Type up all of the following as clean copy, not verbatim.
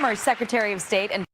Former Secretary of State and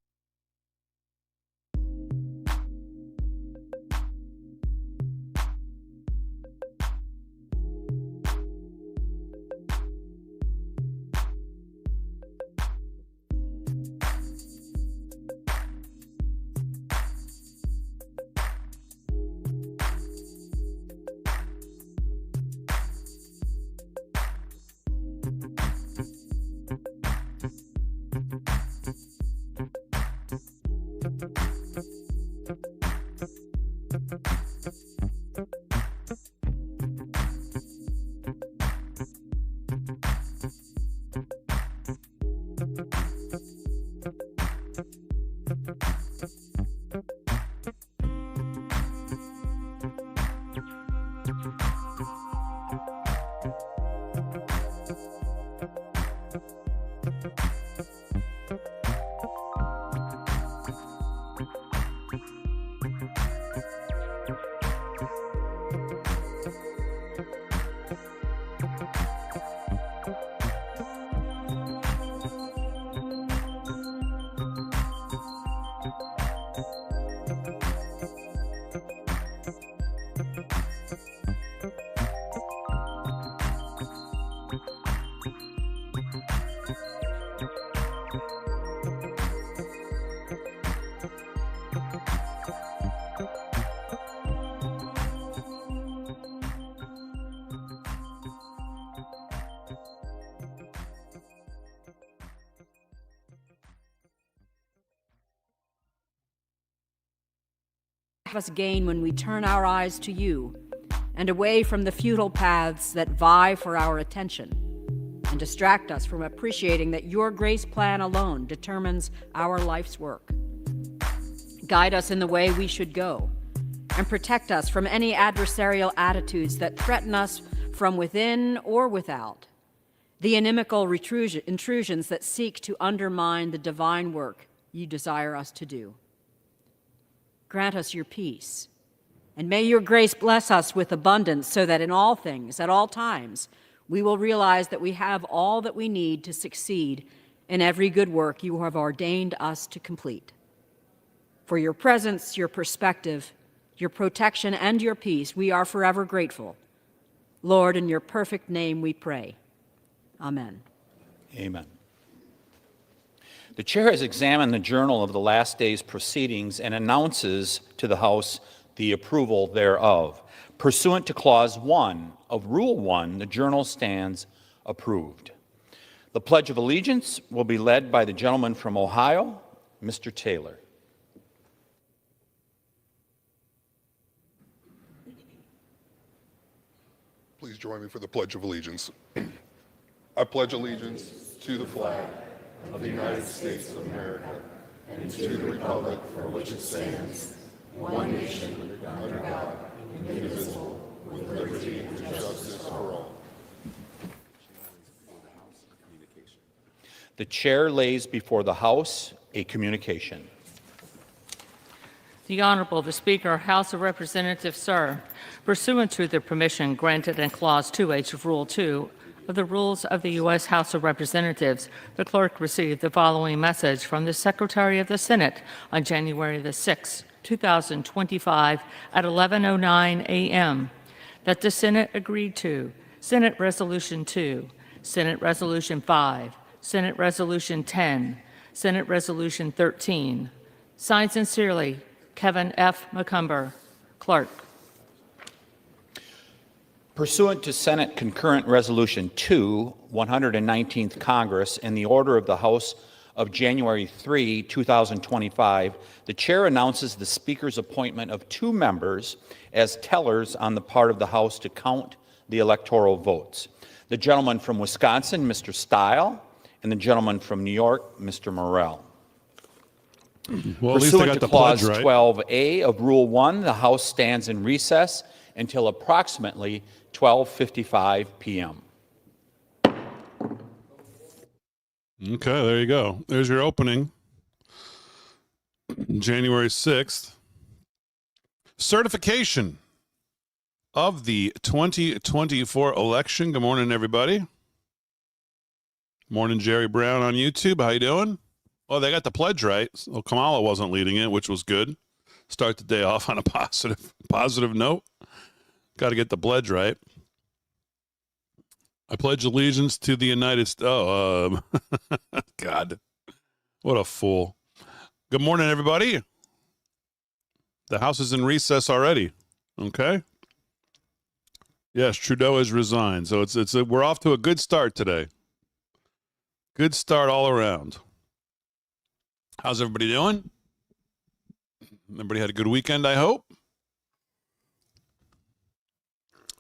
us gain when we turn our eyes to you and away from the futile paths that vie for our attention and distract us from appreciating that your grace plan alone determines our life's work. Guide us in the way we should go and protect us from any adversarial attitudes that threaten us from within or without, the inimical intrusions that seek to undermine the divine work you desire us to do. Grant us your peace, and may your grace bless us with abundance so that in all things, at all times, we will realize that we have all that we need to succeed in every good work you have ordained us to complete. For your presence, your perspective, your protection, and your peace, we are forever grateful. Lord, in your perfect name we pray. Amen. Amen. The chair has examined the journal of the last day's proceedings and announces to the House the approval thereof. Pursuant to Clause 1 of Rule 1, the journal stands approved. The Pledge of Allegiance will be led by the gentleman from Ohio, Mr. Taylor. Please join me for the Pledge of Allegiance. I pledge allegiance to the flag of the United States of America and to the republic for which it stands, one nation, under God, indivisible, with liberty and justice for all. The chair lays before the House a communication. The Honorable, the Speaker, House of Representatives, sir, pursuant to the permission granted in Clause 2H of Rule 2 of the Rules of the U.S. House of Representatives, the clerk received the following message from the Secretary of the Senate on January the 6th, 2025 at 11:09 a.m. that the Senate agreed to Senate Resolution 2, Senate Resolution 5, Senate Resolution 10, Senate Resolution 13. Signed sincerely, Kevin F. McCumber, Clerk. Pursuant to Senate Concurrent Resolution 2, 119th Congress, and the order of the House of January 3, 2025, the Chair announces the Speaker's appointment of 2 members as tellers on the part of the House to count the electoral votes. The gentleman from Wisconsin, Mr. Stile, and the gentleman from New York, Mr. Morell. Well, at least they Pursuant got to the Clause pledge right. 12A of Rule 1, the House stands in recess until approximately 12:55 p.m. Okay, there you go. There's your opening. January 6th. Certification of the 2024 election. Good morning, everybody. Morning, Jerry Brown on YouTube. How you doing? Oh, they got the pledge right. Well, Kamala wasn't leading it, which was good. Start the day off on a positive note. Got to get the pledge right. I pledge allegiance to the United States. Oh, God. What a fool. Good morning, everybody. The House is in recess already. Okay? Yes, Trudeau has resigned. So we're off to a good start today. Good start all around. How's everybody doing? Everybody had a good weekend, I hope.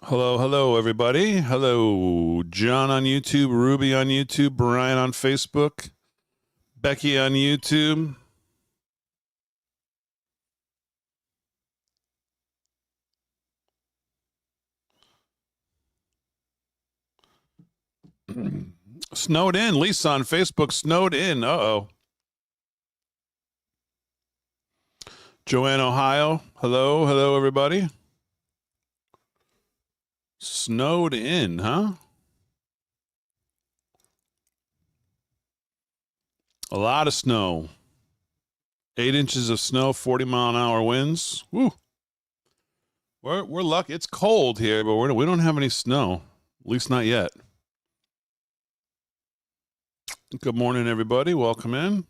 Hello, everybody. Hello, John on YouTube, Ruby on YouTube, Brian on Facebook, Becky on YouTube. Snowed in. Lisa on Facebook, snowed in. Uh-oh. Joanne, Ohio. Hello, everybody. Snowed in, huh? A lot of snow. 8 inches of snow, 40-mile-an-hour winds. Woo. We're lucky. It's cold here, but we don't have any snow. At least not yet. Good morning, everybody. Welcome in.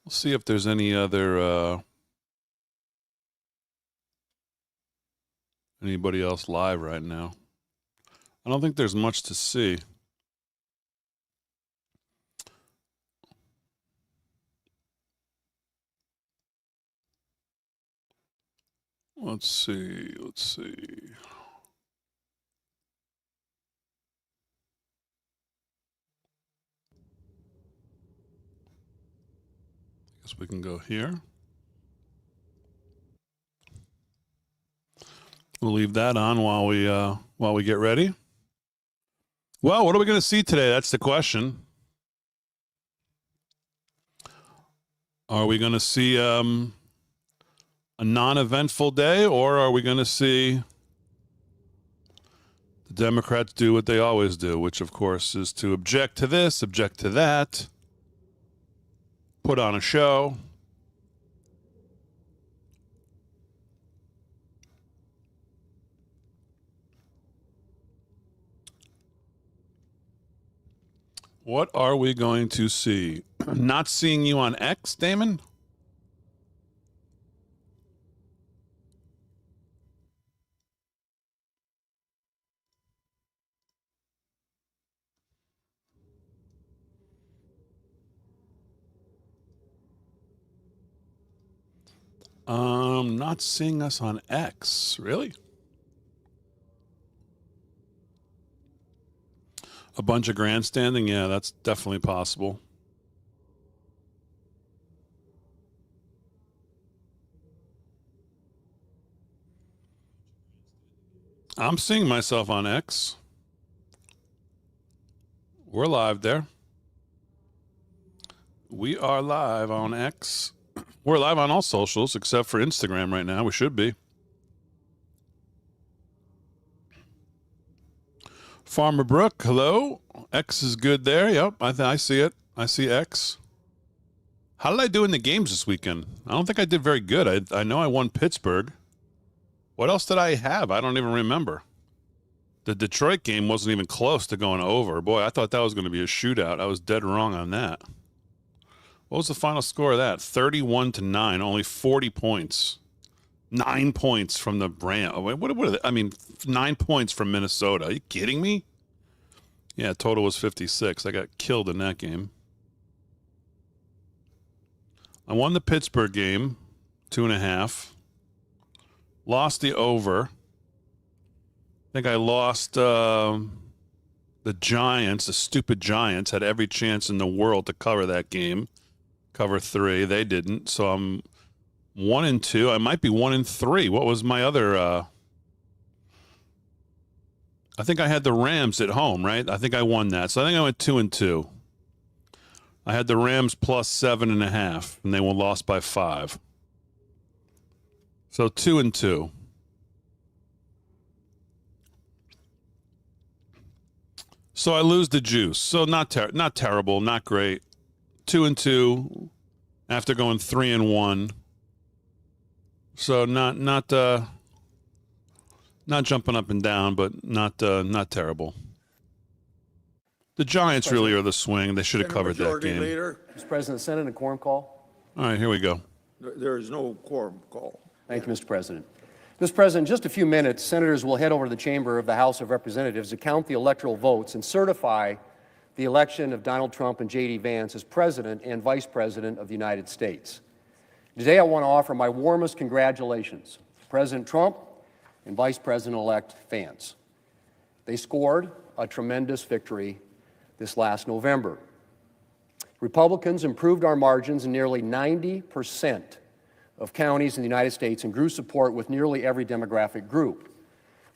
We'll see if there's any other anybody else live right now. I don't think there's much to see. Let's see. Guess we can go here. We'll leave that on while we get ready. Well, what are we going to see today? That's the question. Are we going to see a non-eventful day, or are we going to see the Democrats do what they always do, which, of course, is to object to this, object to that, put on a show? What are we going to see? Not seeing you on X, Damon? Not seeing us on X. Really? A bunch of grandstanding? Yeah, that's definitely possible. I'm seeing myself on X. We're live there. We are live on X. We're live on all socials except for Instagram right now. We should be. Farmer Brook, hello. X is good there. Yep, I see it. I see X. How did I do in the games this weekend? I don't think I did very good. I know I won Pittsburgh. What else did I have? I don't even remember. The Detroit game wasn't even close to going over. Boy, I thought that was going to be a shootout. I was dead wrong on that. What was the final score of that? 31-9, only 40 points. 9 points from the Rams. What are they? I mean, 9 points from Minnesota. Are you kidding me? Yeah, total was 56. I got killed in that game. I won the Pittsburgh game, 2.5. Lost the over. I think I lost the Giants. The stupid Giants had every chance in the world to cover that game. Cover 3. They didn't. So I'm 1-2. I might be 1-3. What was my other? I think I had the Rams at home, right? I think I won that. So I think I went 2-2. I had the Rams plus 7.5, and they were lost by 5. So 2-2. So I lose the juice. So not terrible, not great. 2-2 after going 3-1. So not jumping up and down, but not terrible. The Giants really are the swing. They should have covered that game. Leader. Mr. President, the Senate, a quorum call. All right, here we go. There is no quorum call. Thank you, Mr. President. Mr. President, in just a few minutes, senators will head over to the chamber of the House of Representatives to count the electoral votes and certify the election of Donald Trump and J.D. Vance as President and Vice President of the United States. Today, I want to offer my warmest congratulations to President Trump and Vice President-elect Vance. They scored a tremendous victory this last November. Republicans improved our margins in nearly 90% of counties in the United States and grew support with nearly every demographic group.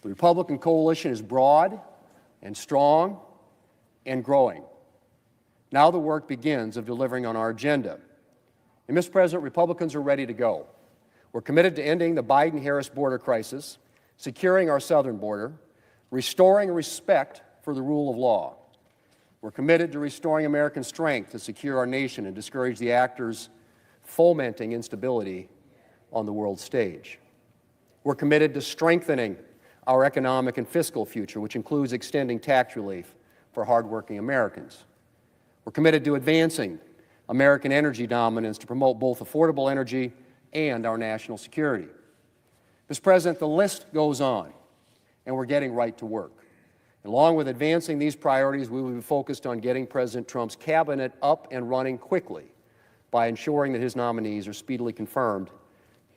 The Republican coalition is broad and strong and growing. Now the work begins of delivering on our agenda. And Mr. President, Republicans are ready to go. We're committed to ending the Biden-Harris border crisis, securing our southern border, restoring respect for the rule of law. We're committed to restoring American strength to secure our nation and discourage the actors fomenting instability on the world stage. We're committed to strengthening our economic and fiscal future, which includes extending tax relief for hardworking Americans. We're committed to advancing American energy dominance to promote both affordable energy and our national security. Mr. President, the list goes on, and we're getting right to work. Along with advancing these priorities, we will be focused on getting President Trump's cabinet up and running quickly by ensuring that his nominees are speedily confirmed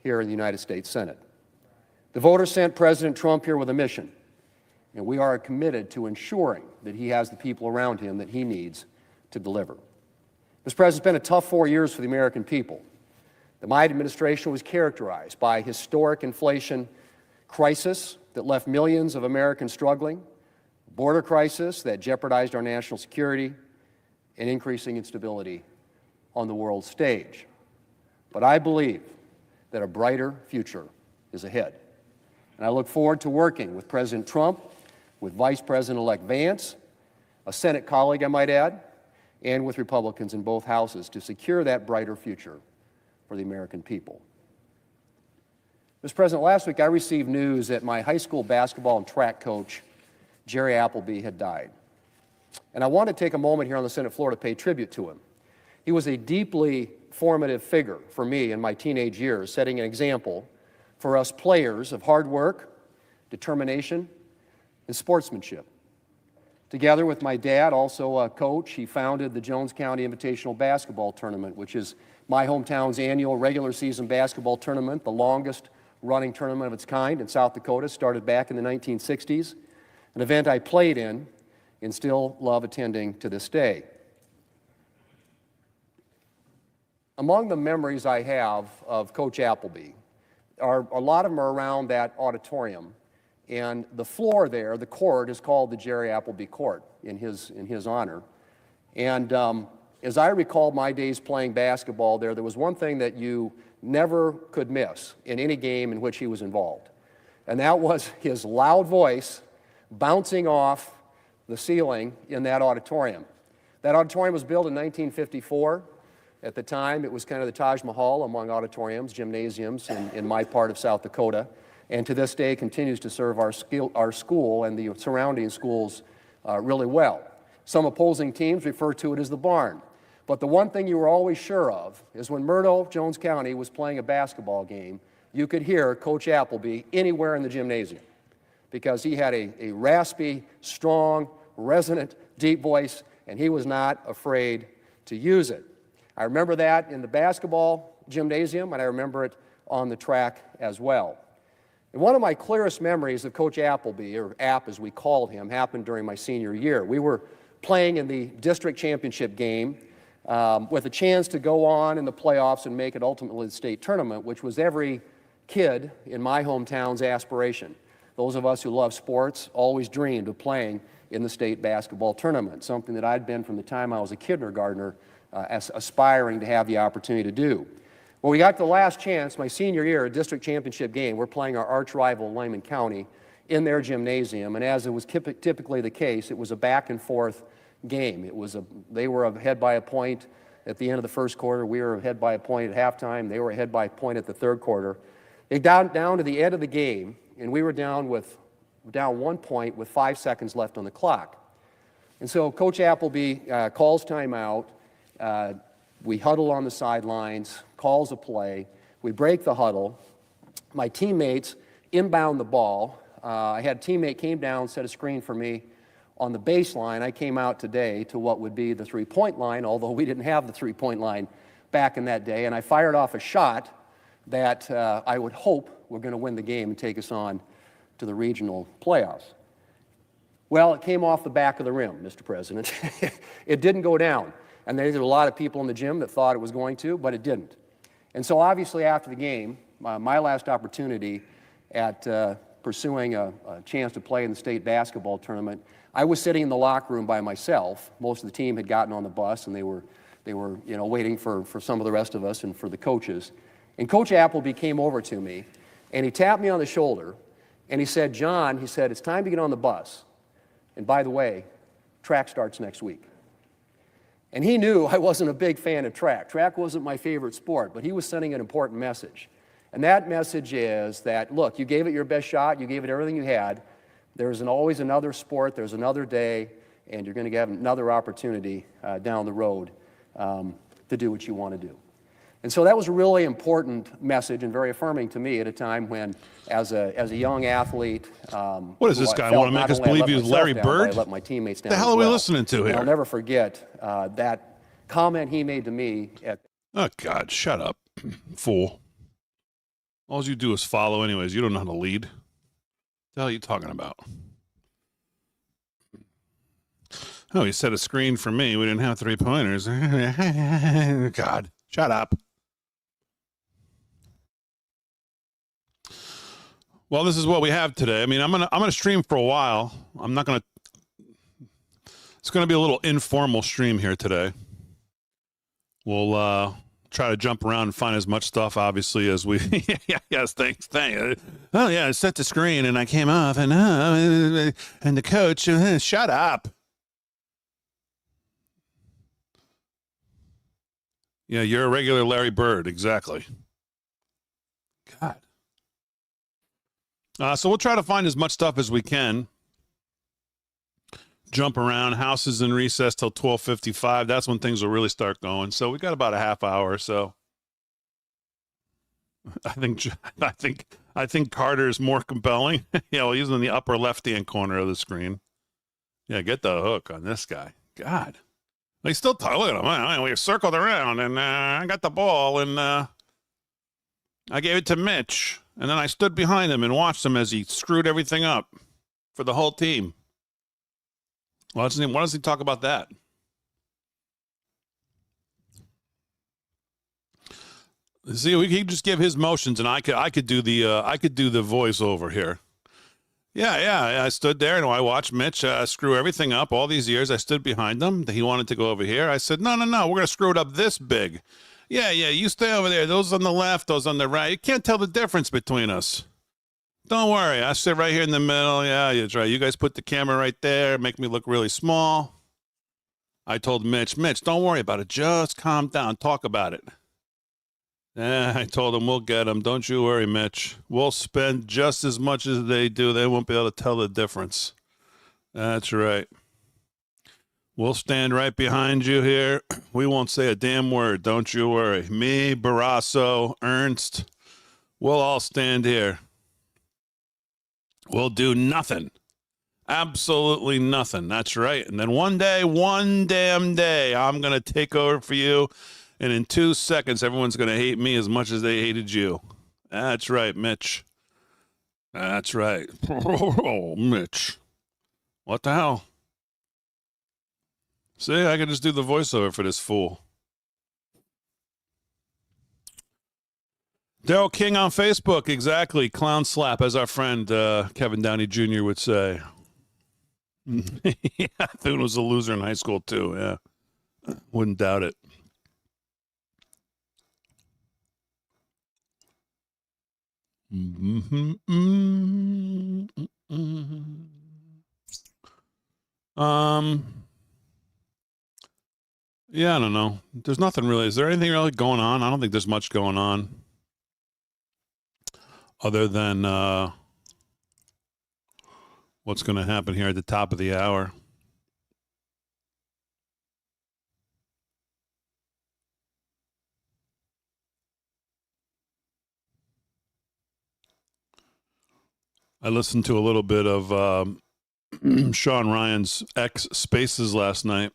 here in the United States Senate. The voters sent President Trump here with a mission, and we are committed to ensuring that he has the people around him that he needs to deliver. Mr. President, it's been a tough 4 years for the American people. The Biden administration was characterized by historic inflation crisis that left millions of Americans struggling, border crisis that jeopardized our national security, and increasing instability on the world stage. But I believe that a brighter future is ahead. And I look forward to working with President Trump, with Vice President-elect Vance, a Senate colleague I might add, and with Republicans in both houses to secure that brighter future for the American people. Mr. President, last week I received news that my high school basketball and track coach, Jerry Applebe, had died. And I want to take a moment here on the Senate floor to pay tribute to him. He was a deeply formative figure for me in my teenage years, setting an example for us players of hard work, determination, and sportsmanship. Together with my dad, also a coach, he founded the Jones County Invitational Basketball Tournament, which has my hometown's annual regular season basketball tournament, the longest running tournament of its kind in South Dakota, started back in the 1960s, an event I played in and still love attending to this day. Among the memories I have of Coach Applebe, a lot of them are around that auditorium, and the floor there, the court, is called the Jerry Applebe Court in his honor. And as I recall my days playing basketball there was one thing that you never could miss in any game in which he was involved, and that was his loud voice bouncing off the ceiling in that auditorium. That auditorium was built in 1954. At the time, it was kind of the Taj Mahal among auditoriums, gymnasiums in my part of South Dakota, and to this day continues to serve our school and the surrounding schools really well. Some opposing teams refer to it as the barn. But the one thing you were always sure of is when Murdo, Jones County, was playing a basketball game, you could hear Coach Applebe anywhere in the gymnasium because he had a raspy, strong, resonant, deep voice, and he was not afraid to use it. I remember that in the basketball gymnasium, and I remember it on the track as well. And one of my clearest memories of Coach Applebe, or App as we called him, happened during my senior year. We were playing in the district championship game with a chance to go on in the playoffs and make it ultimately the state tournament, which was every kid in my hometown's aspiration. Those of us who love sports always dreamed of playing in the state basketball tournament, something that I'd been from the time I was a kindergartner aspiring to have the opportunity to do. Well, we got the last chance, my senior year, a district championship game. We're playing our arch rival, Lyman County, in their gymnasium, and as it was typically the case, it was a back and forth game. They were ahead by a point at the end of the first quarter. We were ahead by a point at halftime. They were ahead by a point at the third quarter. It got down to the end of the game, and we were down 1 point with 5 seconds left on the clock. And so Coach Applebe calls timeout. We huddle on the sidelines, calls a play. We break the huddle. My teammates inbound the ball. I had a teammate came down, set a screen for me on the baseline. I came out today to what would be the three-point line, although we didn't have the three-point line back in that day, and I fired off a shot that I would hope were going to win the game and take us on to the regional playoffs. Well, it came off the back of the rim, Mr. President. It didn't go down. And there were a lot of people in the gym that thought it was going to, but it didn't. And so obviously after the game, my last opportunity at pursuing a chance to play in the state basketball tournament, I was sitting in the locker room by myself. Most of the team had gotten on the bus, and they were waiting for some of the rest of us and for the coaches. And Coach Applebe came over to me, and he tapped me on the shoulder, and he said, "John," he said, "it's time to get on the bus. And by the way, track starts next week." And he knew I wasn't a big fan of track. Track wasn't my favorite sport, but he was sending an important message. And that message is that, look, you gave it your best shot, you gave it everything you had. There's always another sport, there's another day, and you're going to have another opportunity down the road to do what you want to do. And so that was a really important message and very affirming to me at a time when, as a young athlete, what does this guy want to make us believe he was Larry Bird? I let my teammates down. The hell are we listening to here? And I'll never forget that comment he made to me at. Oh God, shut up, fool! All you do is follow, anyways. You don't know how to lead. What the hell are you talking about? Oh, he set a screen for me. We didn't have 3-pointers. God, shut up. Well, this is what we have today. I mean, I'm gonna stream for a while. I'm not gonna. It's gonna be a little informal stream here today. We'll try to jump around and find as much stuff, obviously, as we. Yes, thanks. Oh yeah, I set the screen and I came off, and the coach. Shut up. Yeah, you're a regular Larry Bird, exactly. God. So we'll try to find as much stuff as we can. Jump around. House is in recess till 12:55. That's when things will really start going. So we got about a half hour or so. I think Carter is more compelling. Yeah, well, he's in the upper left-hand corner of the screen. Yeah, get the hook on this guy. God. They still talk. Look at them. We circled around, and I got the ball, and I gave it to Mitch, and then I stood behind him and watched him as he screwed everything up for the whole team. Why does he talk about that? See, he could just give his motions, and I could do the voiceover here. Yeah. I stood there and I watched Mitch screw everything up all these years. I stood behind him. He wanted to go over here. I said, no, we're gonna screw it up this big. Yeah, you stay over there. Those on the left, those on the right. You can't tell the difference between us. Don't worry. I sit right here in the middle. Yeah, that's right. You guys put the camera right there. Make me look really small. I told Mitch, don't worry about it. Just calm down. Talk about it. I told him, we'll get him. Don't you worry, Mitch. We'll spend just as much as they do. They won't be able to tell the difference. That's right. We'll stand right behind you here. We won't say a damn word. Don't you worry. Me, Barrasso, Ernst, we'll all stand here. We'll do nothing. Absolutely nothing. That's right. And then one damn day, I'm going to take over for you. And in 2 seconds, everyone's going to hate me as much as they hated you. That's right, Mitch. That's right. Oh, Mitch. What the hell? See, I can just do the voiceover for this fool. Daryl King on Facebook, exactly. Clown slap, as our friend Kevin Downey Jr. would say. Yeah, Thune was a loser in high school, too. Yeah. Wouldn't doubt it. Yeah, I don't know. There's nothing really. Is there anything really going on? I don't think there's much going on other than what's going to happen here at the top of the hour. I listened to a little bit of Sean Ryan's X Spaces last night.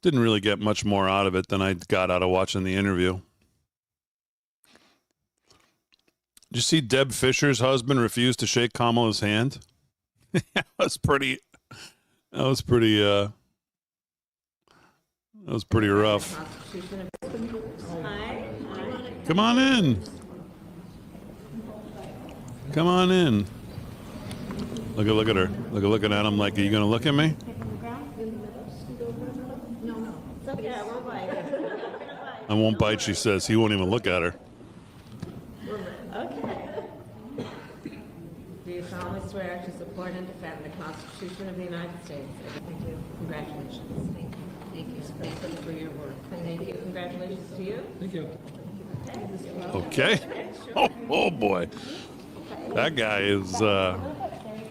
Didn't really get much more out of it than I got out of watching the interview. Did you see Deb Fisher's husband refuse to shake Kamala's hand? That was pretty rough. Come on in. Come on in. Look at her. Looking at him like, are you going to look at me? I won't bite, she says. He won't even look at her. Okay. Do you solemnly swear to support and defend the Constitution of the United States? Thank you. Congratulations. Thank you. Thank you for your work. Thank you. Congratulations to you. Thank you. Okay. Oh boy. That guy is,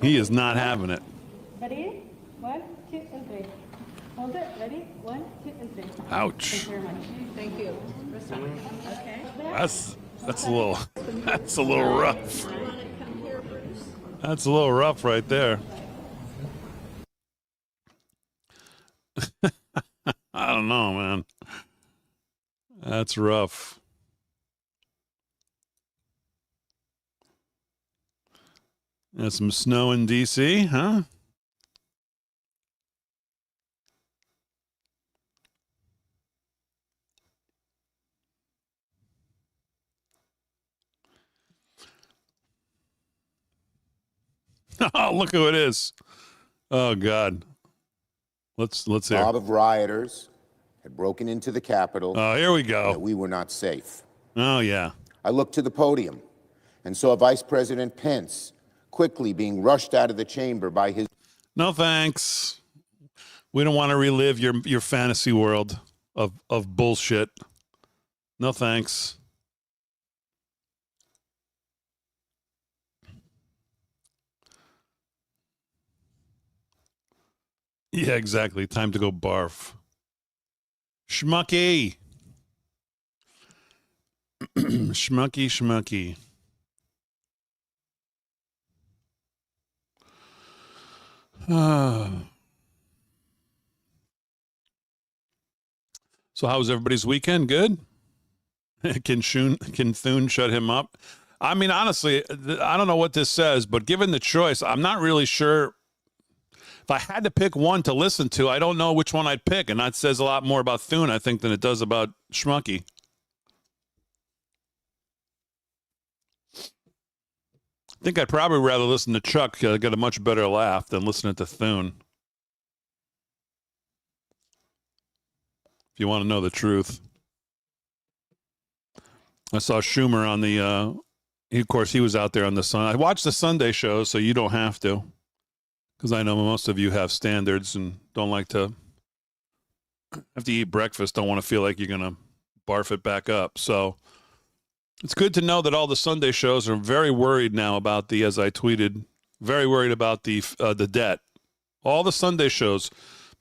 he is not having it. Ready? 1, 2, and 3. Hold it. Ready? 1, 2, and 3. Ouch. Thank you very much. Thank you. Okay. That's a little rough. That's a little rough right there. I don't know, man. That's rough. There's some snow in D.C., huh? Oh, look who it is. Oh, God. Let's hear. Mob of rioters had broken into the Capitol. Oh, here we go. That we were not safe. Oh, yeah. I looked to the podium and saw Vice President Pence quickly being rushed out of the chamber by his... No, thanks. We don't want to relive your fantasy world of bullshit. No, thanks. Yeah, exactly. Time to go barf. Schmucky. Schmucky. So how was everybody's weekend? Good? Can Thune shut him up? I mean, honestly, I don't know what this says, but given the choice, I'm not really sure. If I had to pick one to listen to, I don't know which one I'd pick, and that says a lot more about Thune, I think, than it does about Schmucky. I think I'd probably rather listen to Chuck get a much better laugh than listening to Thune. If you want to know the truth. I saw Schumer on the, of course, he was out there on the Sun. I watched the Sunday show, so you don't have to. Because I know most of you have standards and don't like to have to eat breakfast, don't want to feel like you're going to barf it back up. So it's good to know that all the Sunday shows are very worried now about the, as I tweeted, very worried about the debt. All the Sunday shows,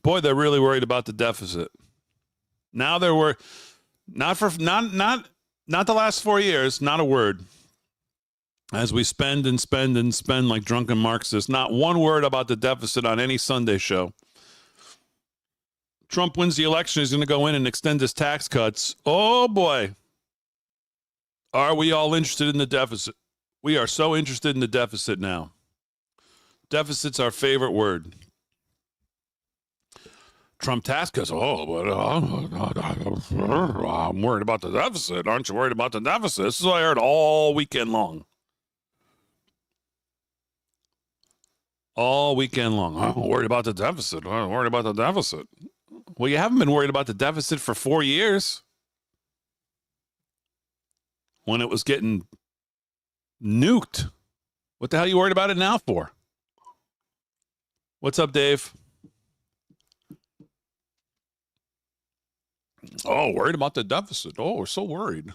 boy, they're really worried about the deficit. Now there were, not the last 4 years, not a word. As we spend and spend and spend like drunken Marxists, not one word about the deficit on any Sunday show. Trump wins the election, he's going to go in and extend his tax cuts. Oh, boy. Are we all interested in the deficit? We are so interested in the deficit now. Deficit's our favorite word. Trump tax cuts. Oh, but I'm worried about the deficit. Aren't you worried about the deficit? This is what I heard all weekend long. All weekend long. I'm worried about the deficit. I'm worried about the deficit. Well, you haven't been worried about the deficit for 4 years. When it was getting nuked. What the hell are you worried about it now for? What's up, Dave? Oh, worried about the deficit. Oh, we're so worried.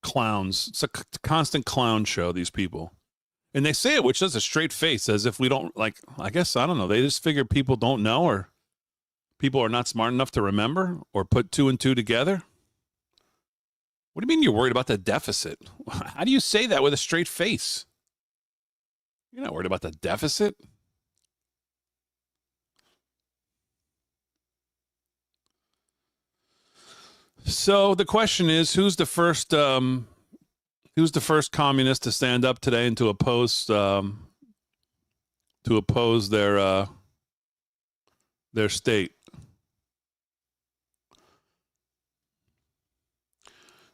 Clowns. It's a constant clown show, these people. And they say it with just a straight face, as if we don't, like, I guess, I don't know. They just figure people don't know, or people are not smart enough to remember or put two and two together. What do you mean you're worried about the deficit? How do you say that with a straight face? You're not worried about the deficit? So the question is, who's the first communist to stand up today and to oppose their state?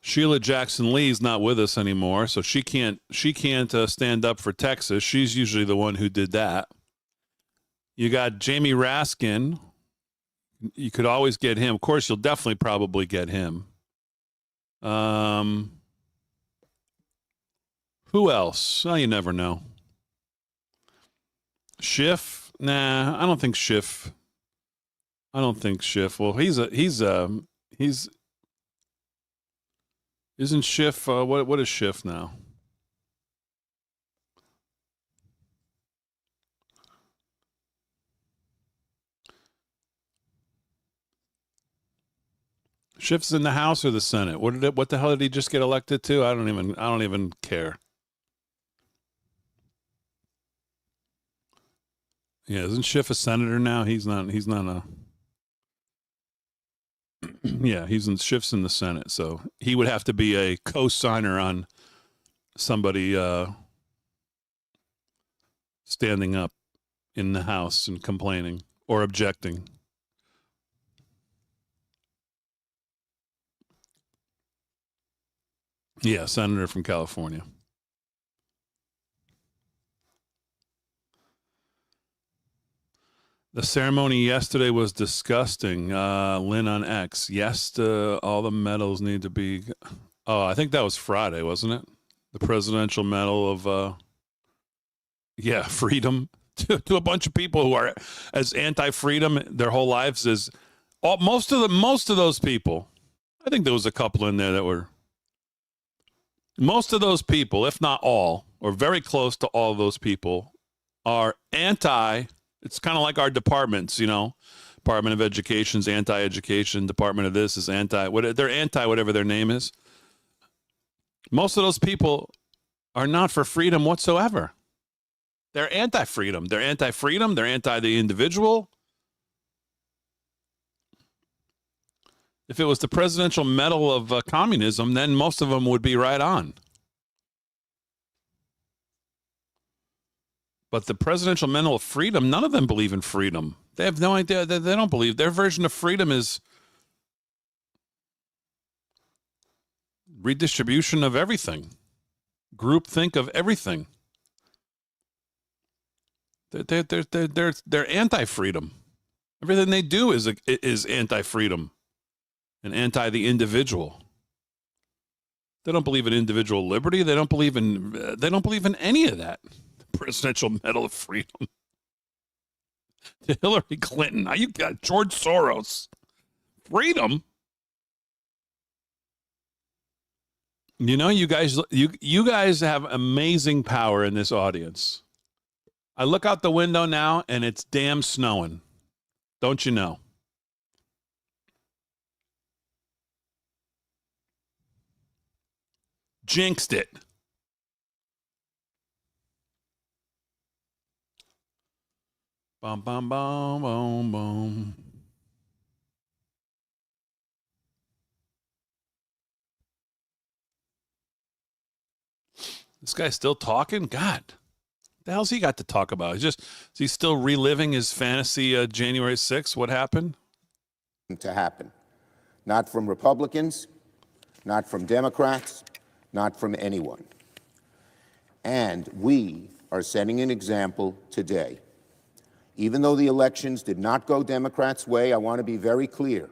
Sheila Jackson Lee's not with us anymore, so she can't stand up for Texas. She's usually the one who did that. You got Jamie Raskin. You could always get him. Of course, you'll definitely probably get him. Who else? Oh, you never know. Schiff? Nah, I don't think Schiff. Well, isn't Schiff, what is Schiff now? Schiff's in the House or the Senate? What the hell did he just get elected to? I don't even care. Yeah, isn't Schiff a senator now? He's not a yeah, Schiff's in the Senate, so he would have to be a co-signer on somebody standing up in the House and complaining or objecting. Yeah, senator from California. The ceremony yesterday was disgusting. Lynn on X. Yes, all the medals need to be... Oh, I think that was Friday, wasn't it? The Presidential Medal of, freedom to a bunch of people who are as anti-freedom their whole lives as... most of those people, I think there was a couple in there that were... Most of those people, if not all, or very close to all of those people, are anti... It's kind of like our departments, Department of Education's anti-education, Department of this is they're anti whatever their name is. Most of those people are not for freedom whatsoever. They're anti-freedom. They're anti-freedom. They're anti the individual. If it was the Presidential Medal of Communism, then most of them would be right on. But the Presidential Medal of Freedom, none of them believe in freedom. They have no idea. They don't believe. Their version of freedom is redistribution of everything, groupthink of everything. They're anti-freedom. Everything they do is anti-freedom and anti the individual. They don't believe in individual liberty. They don't believe in any of that. Presidential Medal of Freedom. To Hillary Clinton. Now you got George Soros. Freedom. You know, you guys have amazing power in this audience. I look out the window now and it's damn snowing. Don't you know? Jinxed it. Bum, bum, bum, bum, bum. This guy's still talking? God. The hell's he got to talk about? Is he still reliving his fantasy January 6th? What happened? To happen. Not from Republicans, not from Democrats, not from anyone. And we are setting an example today. Even though the elections did not go Democrats' way, I want to be very clear.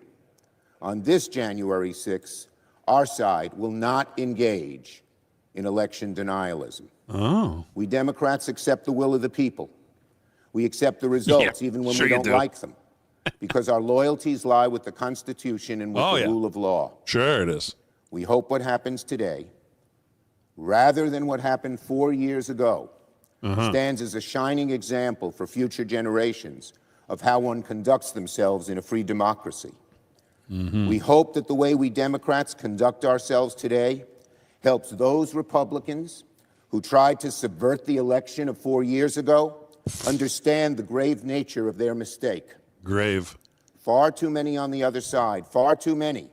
On this January 6th, our side will not engage in election denialism. Oh. We Democrats accept the will of the people. We accept the results, even when we don't like them, because our loyalties lie with the Constitution and with the rule of law. Sure it is. We hope what happens today, rather than what happened 4 years ago, stands as a shining example for future generations of how one conducts themselves in a free democracy. We hope that the way we Democrats conduct ourselves today helps those Republicans who tried to subvert the election of 4 years ago understand the grave nature of their mistake. Grave. Far too many on the other side, far too many,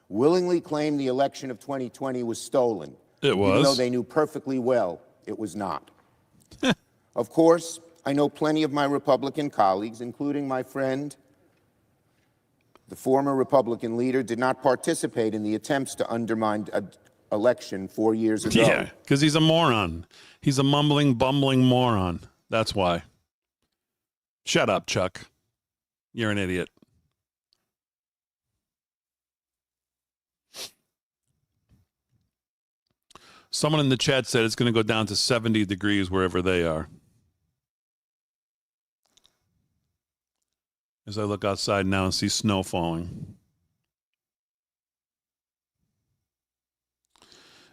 willingly claim the election of 2020 was stolen. It was. Even though they knew perfectly well it was not. Of course, I know plenty of my Republican colleagues, including my friend, the former Republican leader, did not participate in the attempts to undermine an election 4 years ago. Yeah, because he's a moron. He's a mumbling, bumbling moron. That's why. Shut up, Chuck. You're an idiot. Someone in the chat said it's going to go down to 70 degrees wherever they are. As I look outside now and see snow falling.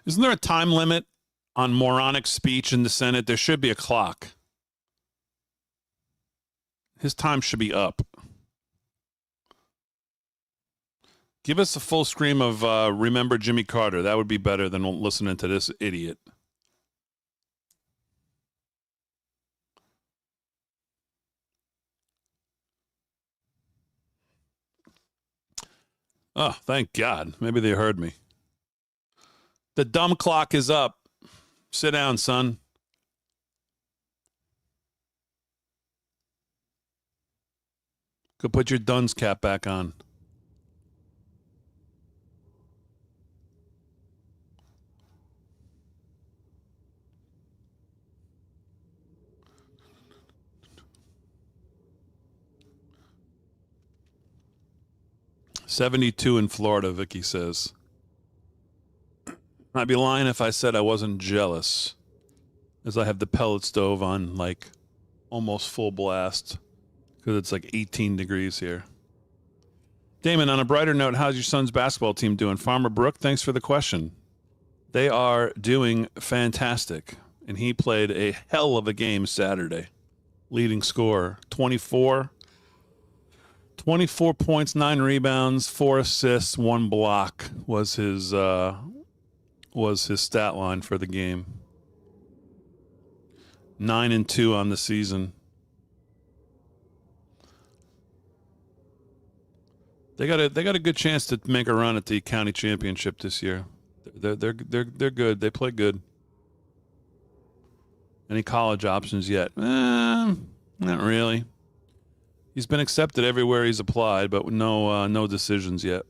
Isn't there a time limit on moronic speech in the Senate? There should be a clock. His time should be up. Give us a full scream of Remember Jimmy Carter. That would be better than listening to this idiot. Oh, thank God. Maybe they heard me. The dumb clock is up. Sit down, son. Go put your dunce cap back on. "72 in Florida," Vicky says. I'd be lying if I said I wasn't jealous, as I have the pellet stove on like almost full blast because it's like 18 degrees here. Damon, on a brighter note, how's your son's basketball team doing? Farmer Brook, thanks for the question. They are doing fantastic, and he played a hell of a game Saturday. Leading scorer, 24 points, 9 rebounds, 4 assists, 1 block was his stat line for the game. 9-2 on the season. They got a good chance to make a run at the county championship this year. They're good. They play good. Any college options yet? Not really. He's been accepted everywhere he's applied, but no decisions yet.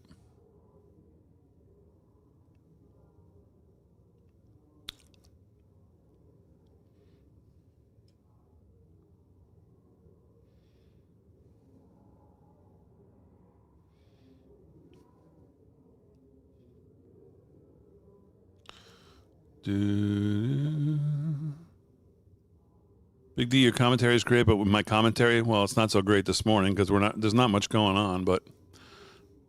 Big D, your commentary is great, but with my commentary, well, it's not so great this morning because there's not much going on, but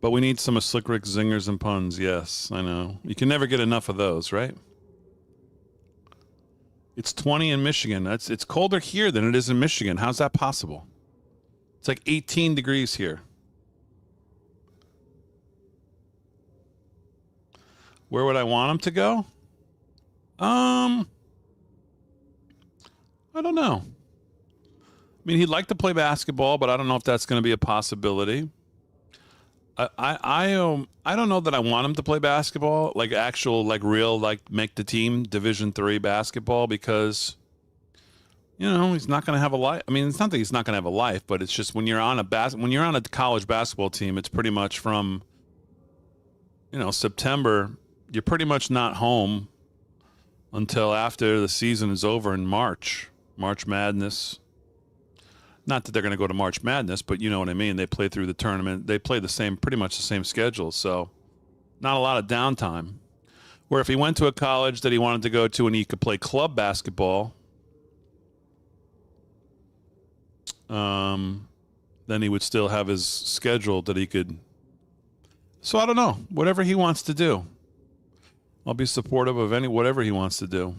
we need some of Slick Rick's zingers and puns. Yes, I know. You can never get enough of those, right? It's 20 in Michigan. It's colder here than it is in Michigan. How's that possible? It's like 18 degrees here. Where would I want him to go? I don't know. I mean, he'd like to play basketball, but I don't know if that's going to be a possibility. I don't know that I want him to play basketball, like actual, like real, like make the team Division III basketball, because, you know, he's not going to have a life. I mean, it's not that he's not going to have a life, but it's just when you're on a college basketball team, it's pretty much from, you know, September. You're pretty much not home until after the season is over in March Madness. Not that they're going to go to March Madness, but you know what I mean. They play through the tournament. They play pretty much the same schedule. So not a lot of downtime. Where if he went to a college that he wanted to go to and he could play club basketball, then he would still have his schedule that he could. So I don't know. Whatever he wants to do. I'll be supportive of whatever he wants to do.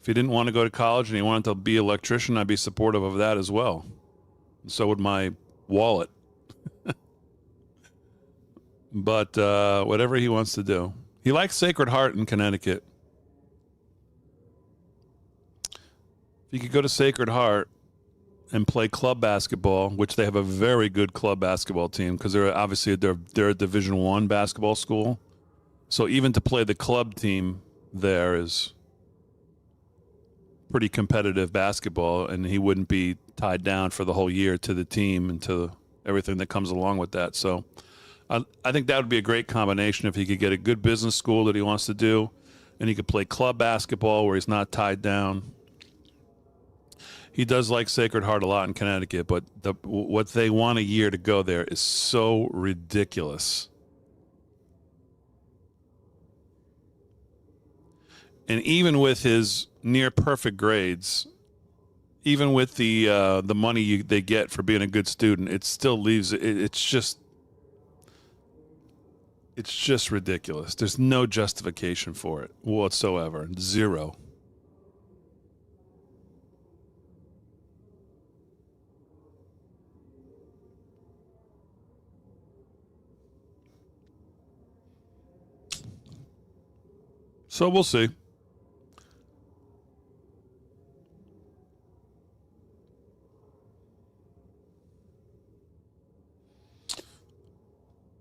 If he didn't want to go to college and he wanted to be an electrician, I'd be supportive of that as well. And so would my wallet. But whatever he wants to do. He likes Sacred Heart in Connecticut. If he could go to Sacred Heart and play club basketball, which they have a very good club basketball team, because they're a Division I basketball school. So even to play the club team there is pretty competitive basketball, and he wouldn't be tied down for the whole year to the team and to everything that comes along with that. So I think that would be a great combination if he could get a good business school that he wants to do, and he could play club basketball where he's not tied down. He does like Sacred Heart a lot in Connecticut, but what they want a year to go there is so ridiculous. And even with his near perfect grades, even with the money they get for being a good student, it still leaves it's just ridiculous. There's no justification for it whatsoever. Zero. So we'll see.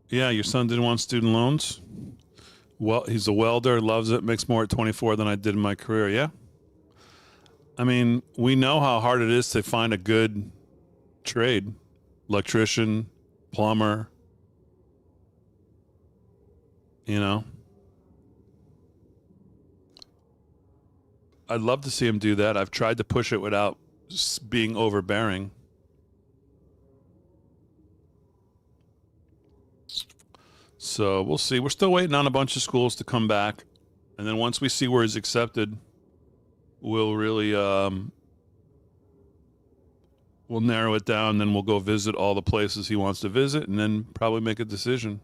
Yeah, your son didn't want student loans. Well, he's a welder, loves it, makes more at 24 than I did in my career. Yeah. I mean, we know how hard it is to find a good trade. Electrician, plumber, you know. I'd love to see him do that. I've tried to push it without being overbearing. So we'll see. We're still waiting on a bunch of schools to come back. And then once we see where he's accepted, we'll really we'll narrow it down. Then we'll go visit all the places he wants to visit and then probably make a decision.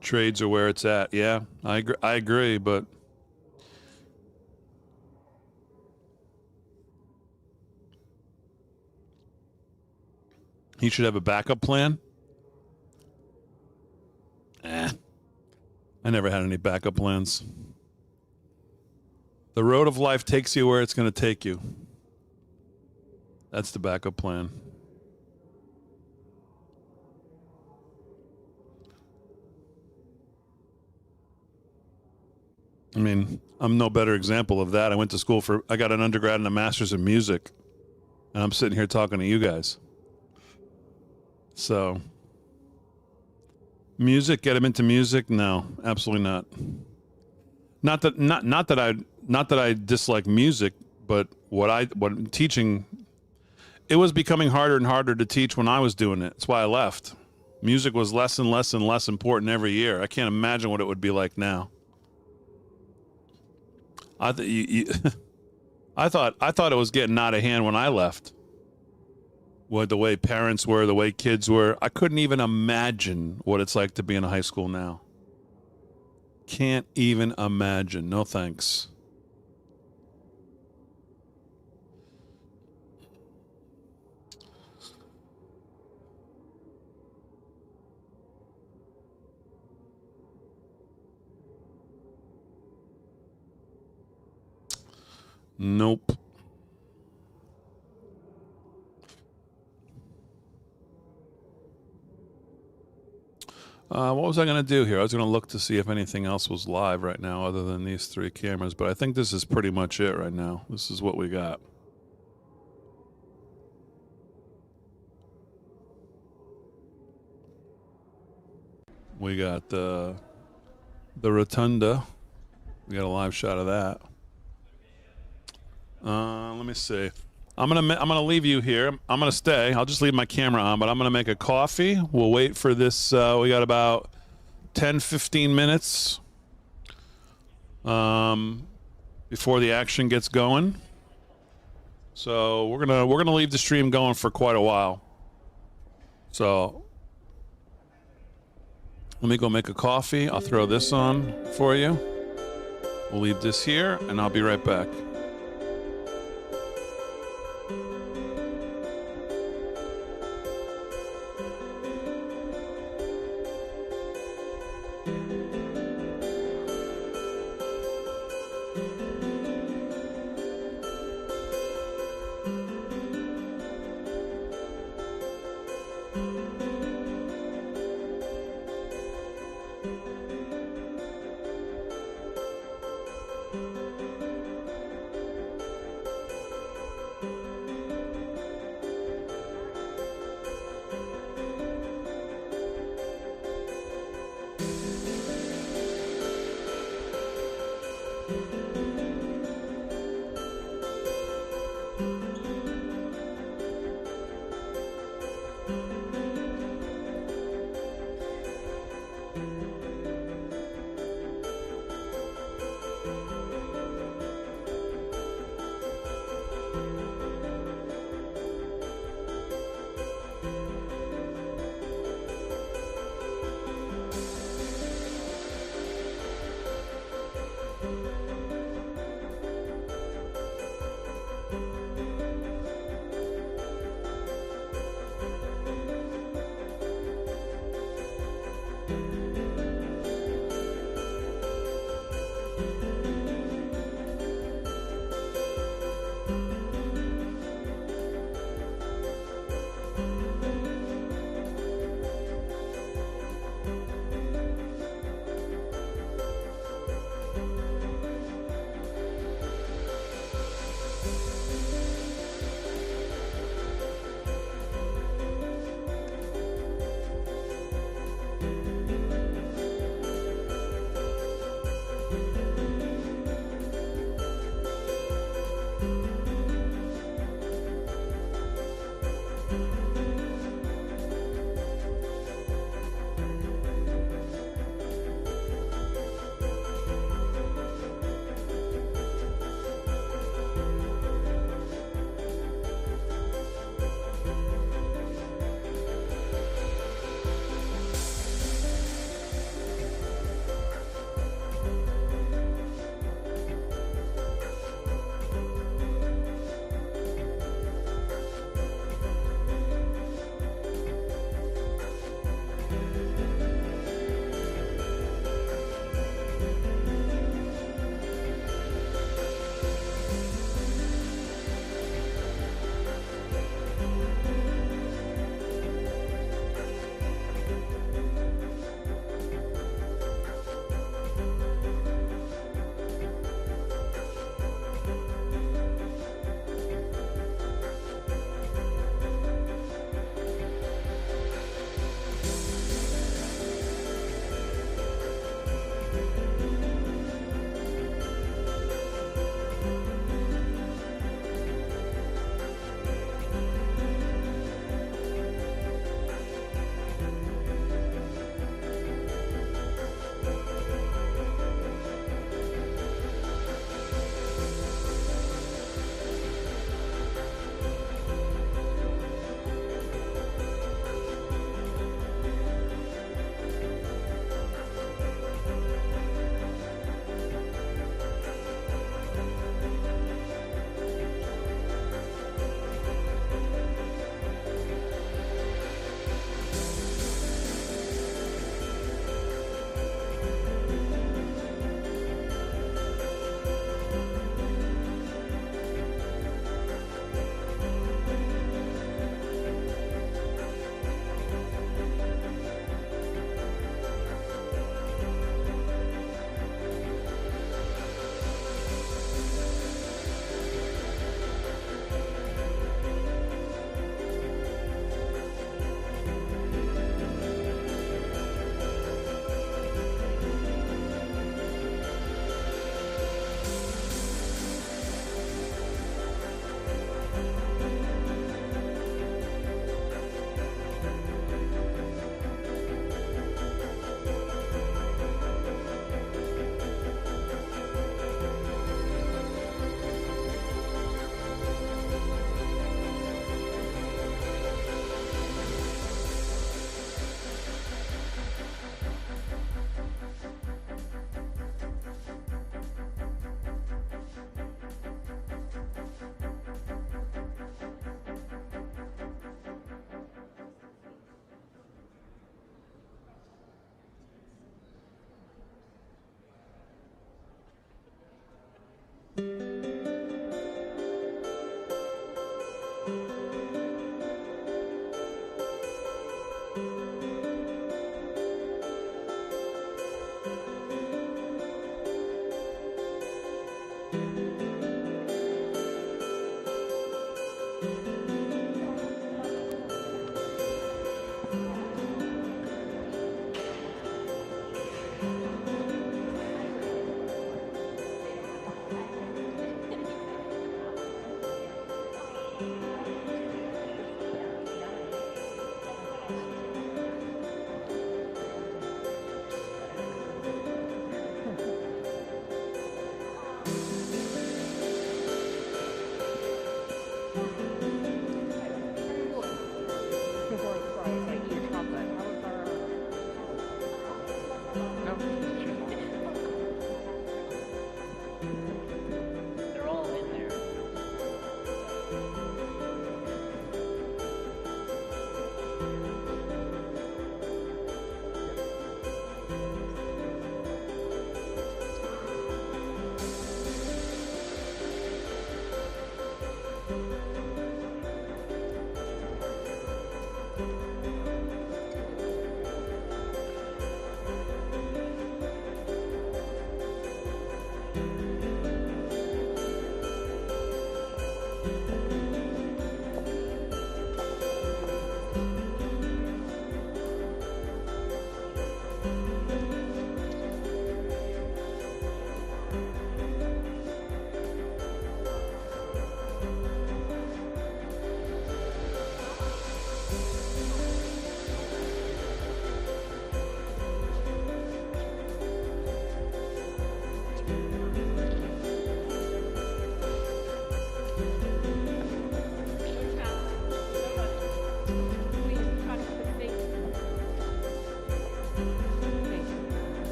Trades are where it's at. Yeah, I agree, but he should have a backup plan. I never had any backup plans. The road of life takes you where it's going to take you. That's the backup plan. I mean, I'm no better example of that. I got an undergrad and a master's in music, and I'm sitting here talking to you guys. So, music, get him into music? No, absolutely not. Not that I dislike music, but what teaching, it was becoming harder and harder to teach when I was doing it. That's why I left. Music was less and less and less important every year. I can't imagine what it would be like now. I thought it was getting out of hand when I left. What the way parents were, the way kids were. I couldn't even imagine what it's like to be in a high school now. Can't even imagine. No thanks. Nope. What was I going to do here? I was going to look to see if anything else was live right now other than these 3 cameras, but I think this is pretty much it right now. This is what we got. We got the rotunda. We got a live shot of that. Let me see. I'm gonna leave you here. I'm gonna stay. I'll just leave my camera on, but I'm gonna make a coffee. We'll wait for this. We got about 10-15 minutes before the action gets going. So we're gonna leave the stream going for quite a while. So let me go make a coffee. I'll throw this on for you. We'll leave this here, and I'll be right back.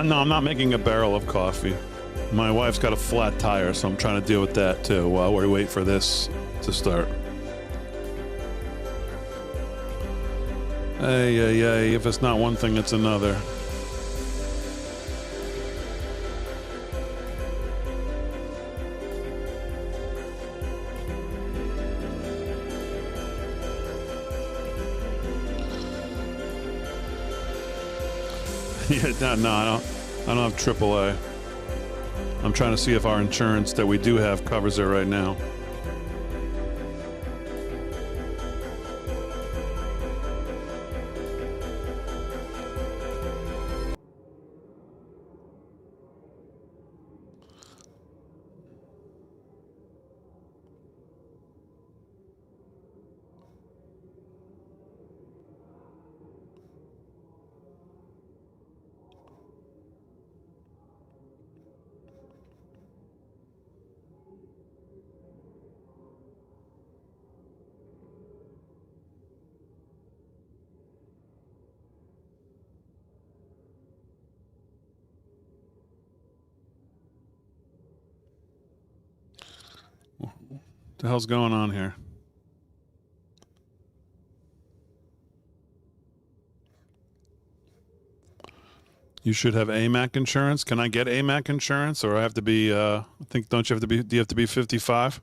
No, I'm not making a barrel of coffee. My wife's got a flat tire, so I'm trying to deal with that too while we wait for this to start. Hey, if it's not one thing, it's another. Yeah, no, I don't have AAA. I'm trying to see if our insurance that we do have covers it right now. What the hell's going on here? You should have AMAC insurance. Can I get AMAC insurance, or I have to be? I think don't you have to be? Do you have to be 55?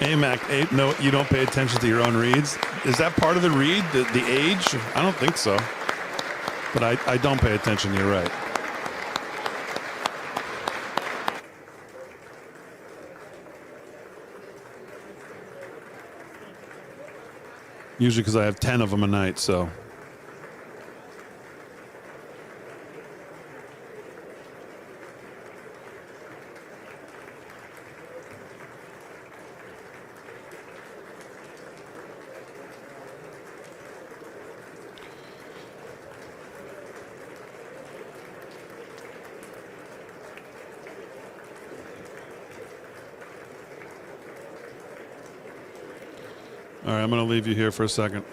Mac, no, you don't pay attention to your own reads. Is that part of the read, the age? I don't think so. But I don't pay attention. You're right. Usually because I have 10 of them a night, so. All right, I'm going to leave you here for a second.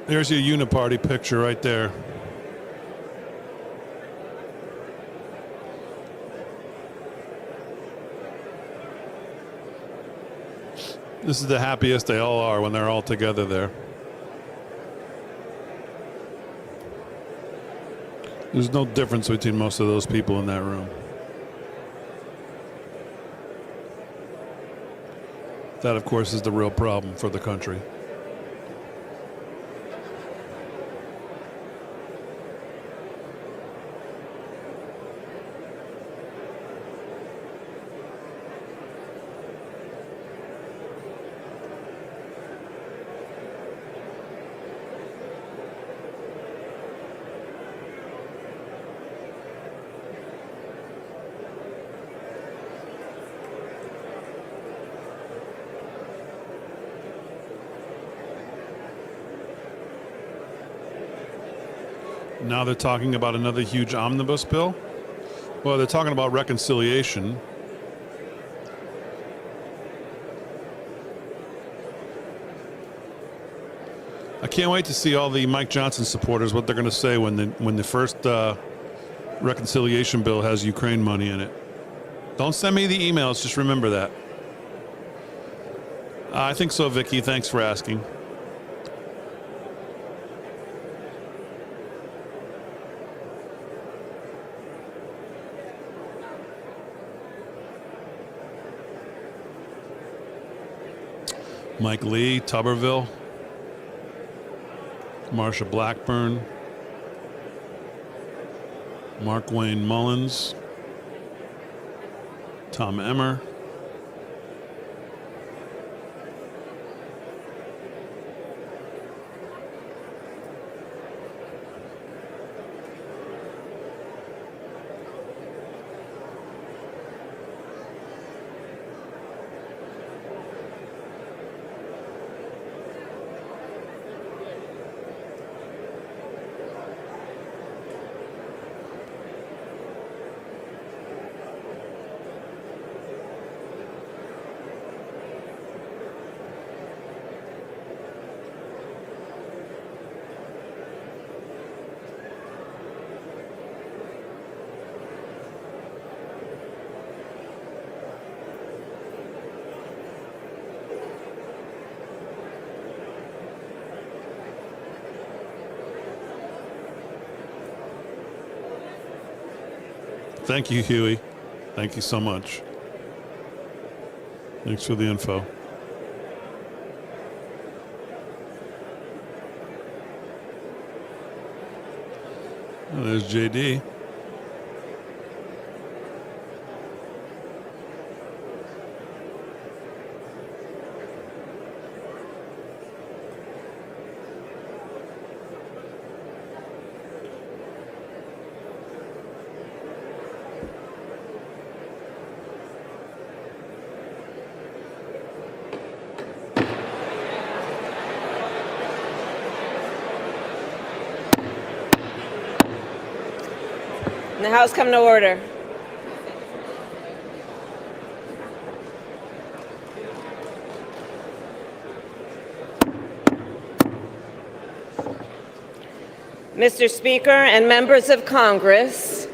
There's your uniparty picture right there. This is the happiest they all are when they're all together there. There's no difference between most of those people in that room. That, of course, is the real problem for the country. Now they're talking about another huge omnibus bill. Well, they're talking about reconciliation. I can't wait to see all the Mike Johnson supporters, what they're going to say when the first reconciliation bill has Ukraine money in it. Don't send me the emails, just remember that. I think so, Vicky. Thanks for asking. Mike Lee, Tuberville, Marsha Blackburn, Mark Wayne Mullins, Tom Emmer, Thank you, Huey. Thank you so much. Thanks for the info. Oh, there's JD. The House come to order. Mr. Speaker and members of Congress,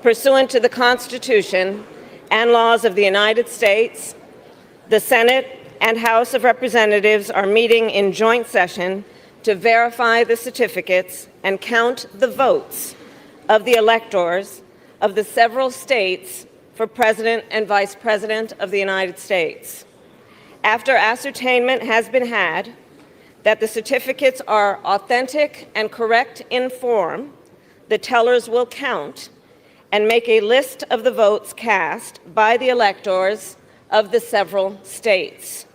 pursuant to the Constitution and laws of the United States, the Senate and House of Representatives are meeting in joint session to verify the certificates and count the votes of the electors of the several states for President and Vice President of the United States. After ascertainment has been had that the certificates are authentic and correct in form, the tellers will count and make a list of the votes cast by the electors of the several states.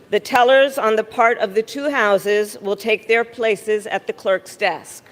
The tellers on the part of the two houses will take their places at the clerk's desk.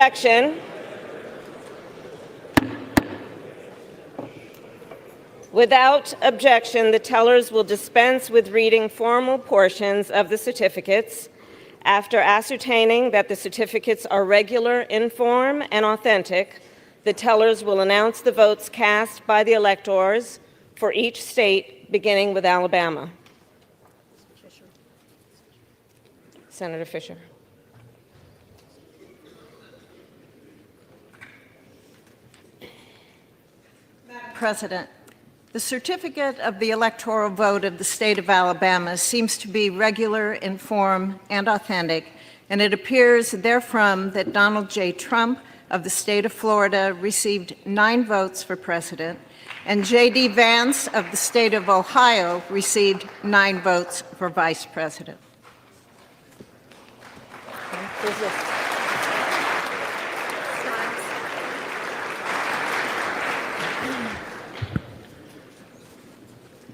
Action. Without objection, the tellers will dispense with reading formal portions of the certificates. After ascertaining that the certificates are regular in form and authentic, the tellers will announce the votes cast by the electors for each state, beginning with Alabama. Senator Fisher. Madam President, the certificate of the electoral vote of the state of Alabama seems to be regular in form and authentic, and it appears therefrom that Donald J. Trump of the state of Florida received 9 votes for president, and J.D. Vance of the state of Ohio received 9 votes for vice president.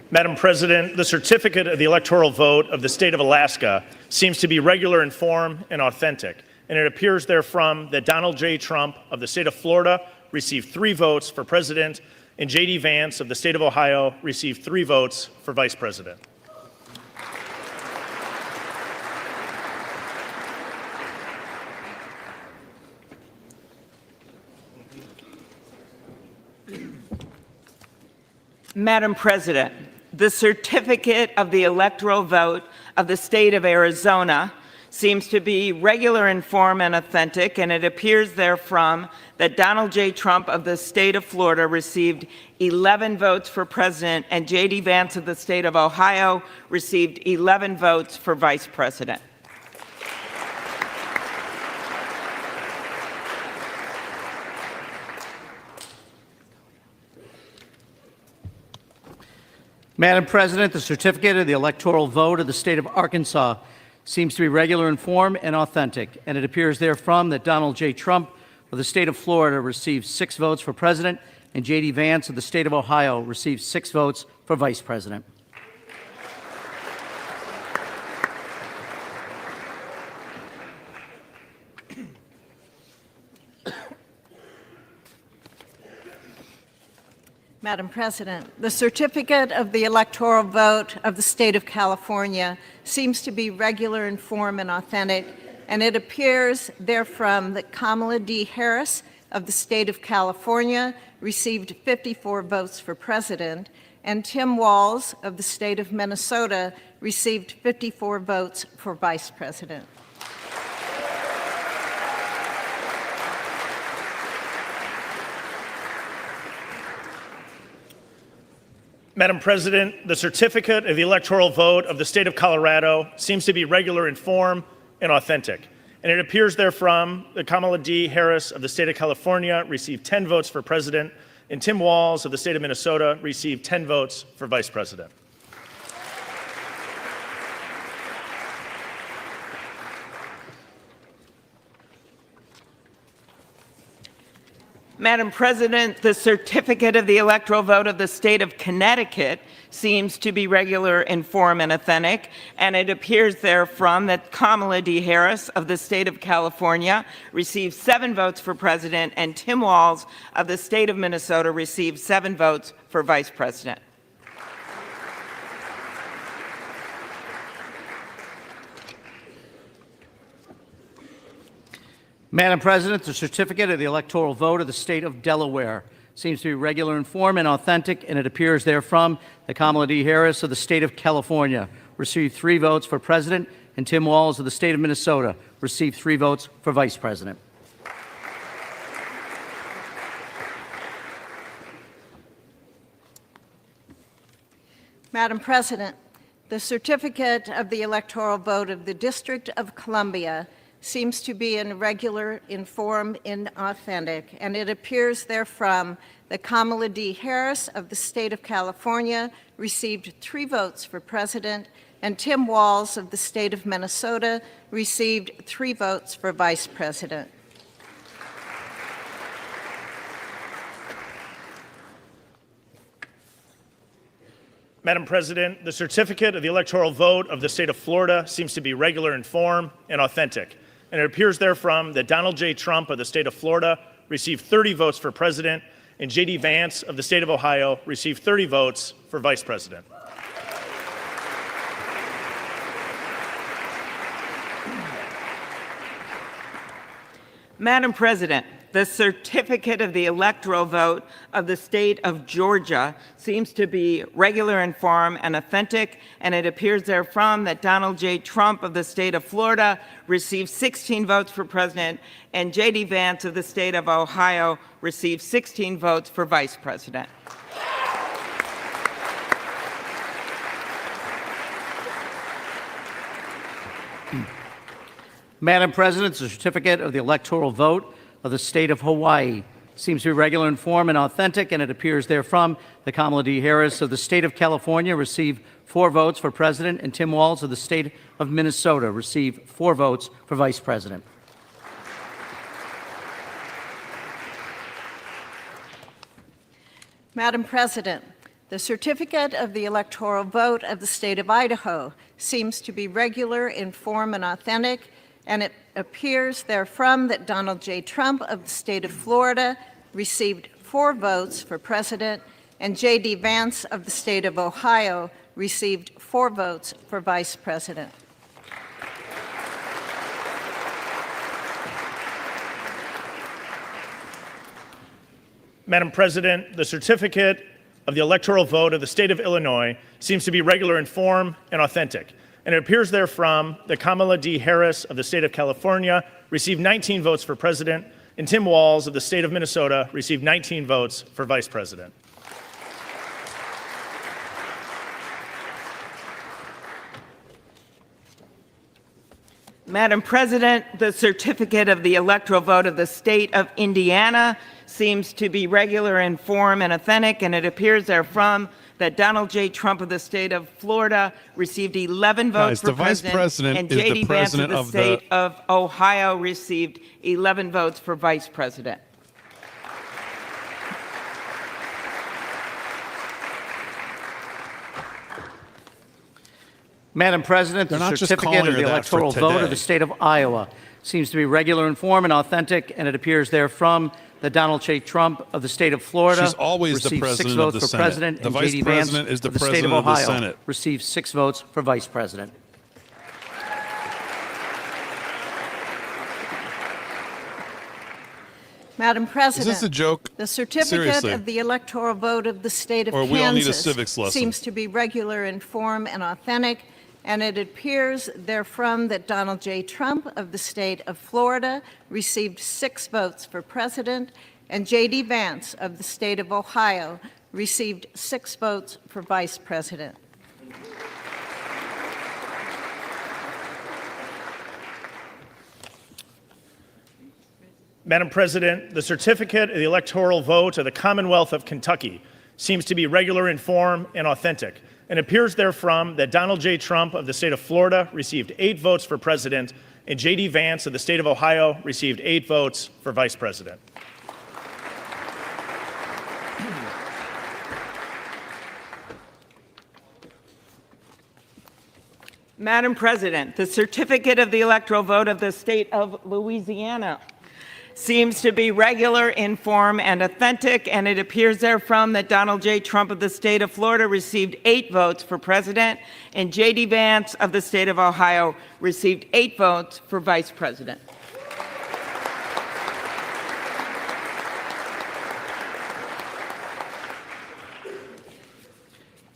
Madam President, the certificate of the electoral vote of the state of Alaska seems to be regular in form and authentic, and it appears therefrom that Donald J. Trump of the state of Florida received 3 votes for president, and J.D. Vance of the state of Ohio received 3 votes for vice president. Madam President, the certificate of the electoral vote of the state of Arizona seems to be regular in form and authentic, and it appears therefrom that Donald J. Trump of the state of Florida received 11 votes for president, and J.D. Vance of the state of Ohio received 11 votes for vice president. Madam President, the certificate of the electoral vote of the state of Arkansas seems to be regular in form and authentic, and it appears therefrom that Donald J. Trump of the state of Florida received 6 votes for president, and J.D. Vance of the state of Ohio received 6 votes for vice president. Madam President, the certificate of the electoral vote of the state of California seems to be regular in form and authentic, and it appears therefrom that Kamala D. Harris of the state of California received 54 votes for president, and Tim Walz of the state of Minnesota received 54 votes for vice president. Madam President, the certificate of the electoral vote of the state of Colorado seems to be regular in form and authentic, and it appears therefrom that Kamala D. Harris of the state of California received 10 votes for president, and Tim Walz of the state of Minnesota received 10 votes for vice president. Madam President, the certificate of the electoral vote of the state of Connecticut seems to be regular in form and authentic, and it appears therefrom that Kamala D. Harris of the state of California received 7 votes for president, and Tim Walz of the state of Minnesota received 7 votes for vice president. Madam President, the certificate of the electoral vote of the state of Delaware seems to be regular in form and authentic, and it appears therefrom that Kamala D. Harris of the state of California received 3 votes for president, and Tim Walz of the state of Minnesota received 3 votes for vice president. Madam President, the certificate of the electoral vote of the District of Columbia seems to be irregular in form and authentic, and it appears therefrom that Kamala D. Harris of the state of California received 3 votes for president, and Tim Walz of the state of Minnesota received 3 votes for vice president. Madam President, the certificate of the electoral vote of the state of Florida seems to be regular in form and authentic, and it appears therefrom that Donald J. Trump of the state of Florida received 30 votes for president, and J.D. Vance of the state of Ohio received 30 votes for vice president. Madam President, the certificate of the electoral vote of the state of Georgia seems to be regular in form and authentic, and it appears therefrom that Donald J. Trump of the state of Florida received 16 votes for president, and J.D. Vance of the state of Ohio received 16 votes for vice president. Madam President, the certificate of the electoral vote of the state of Hawaii seems to be regular in form and authentic, and it appears therefrom that Kamala D. Harris of the state of California received 4 votes for president, and Tim Walz of the state of Minnesota received 4 votes for vice president. Madam President, the certificate of the electoral vote of the state of Idaho seems to be regular in form and authentic, and it appears therefrom that Donald J. Trump of the state of Florida received 4 votes for president, and J.D. Vance of the state of Ohio received 4 votes for vice president. Madam President, the certificate of the electoral vote of the state of Illinois seems to be regular in form and authentic, and it appears therefrom that Kamala D. Harris of the state of California received 19 votes for president, and Tim Walz of the state of Minnesota received 19 votes for vice president. Madam President, the certificate of the electoral vote of the state of Indiana seems to be regular in form and authentic, and it appears therefrom that Donald J. Trump of the state of Florida received 11 votes for president, and J.D. Vance of the state of Ohio received 11 votes for vice president. Madam President, the certificate of the electoral vote of the state of Iowa seems to be regular in form and authentic, and it appears therefrom that Donald J. Trump of the state of Florida received 6 votes for president, and J.D. Vance of the state of Ohio received 6 votes for vice president. Madam President, is this a joke? The certificate Seriously. of the electoral vote of the state of Or we all need a Kansas civics lesson. seems to be regular in form and authentic, and it appears therefrom that Donald J. Trump of the state of Florida received 6 votes for president, and J.D. Vance of the state of Ohio received 6 votes for vice president. Madam President, the certificate of the electoral vote of the Commonwealth of Kentucky seems to be regular in form and authentic, and appears therefrom that Donald J. Trump of the state of Florida received 8 votes for president, and J.D. Vance of the state of Ohio received 8 votes for vice president. Madam President, the certificate of the electoral vote of the state of Louisiana seems to be regular in form and authentic, and it appears therefrom that Donald J. Trump of the state of Florida received 8 votes for president, and J.D. Vance of the state of Ohio received 8 votes for vice president.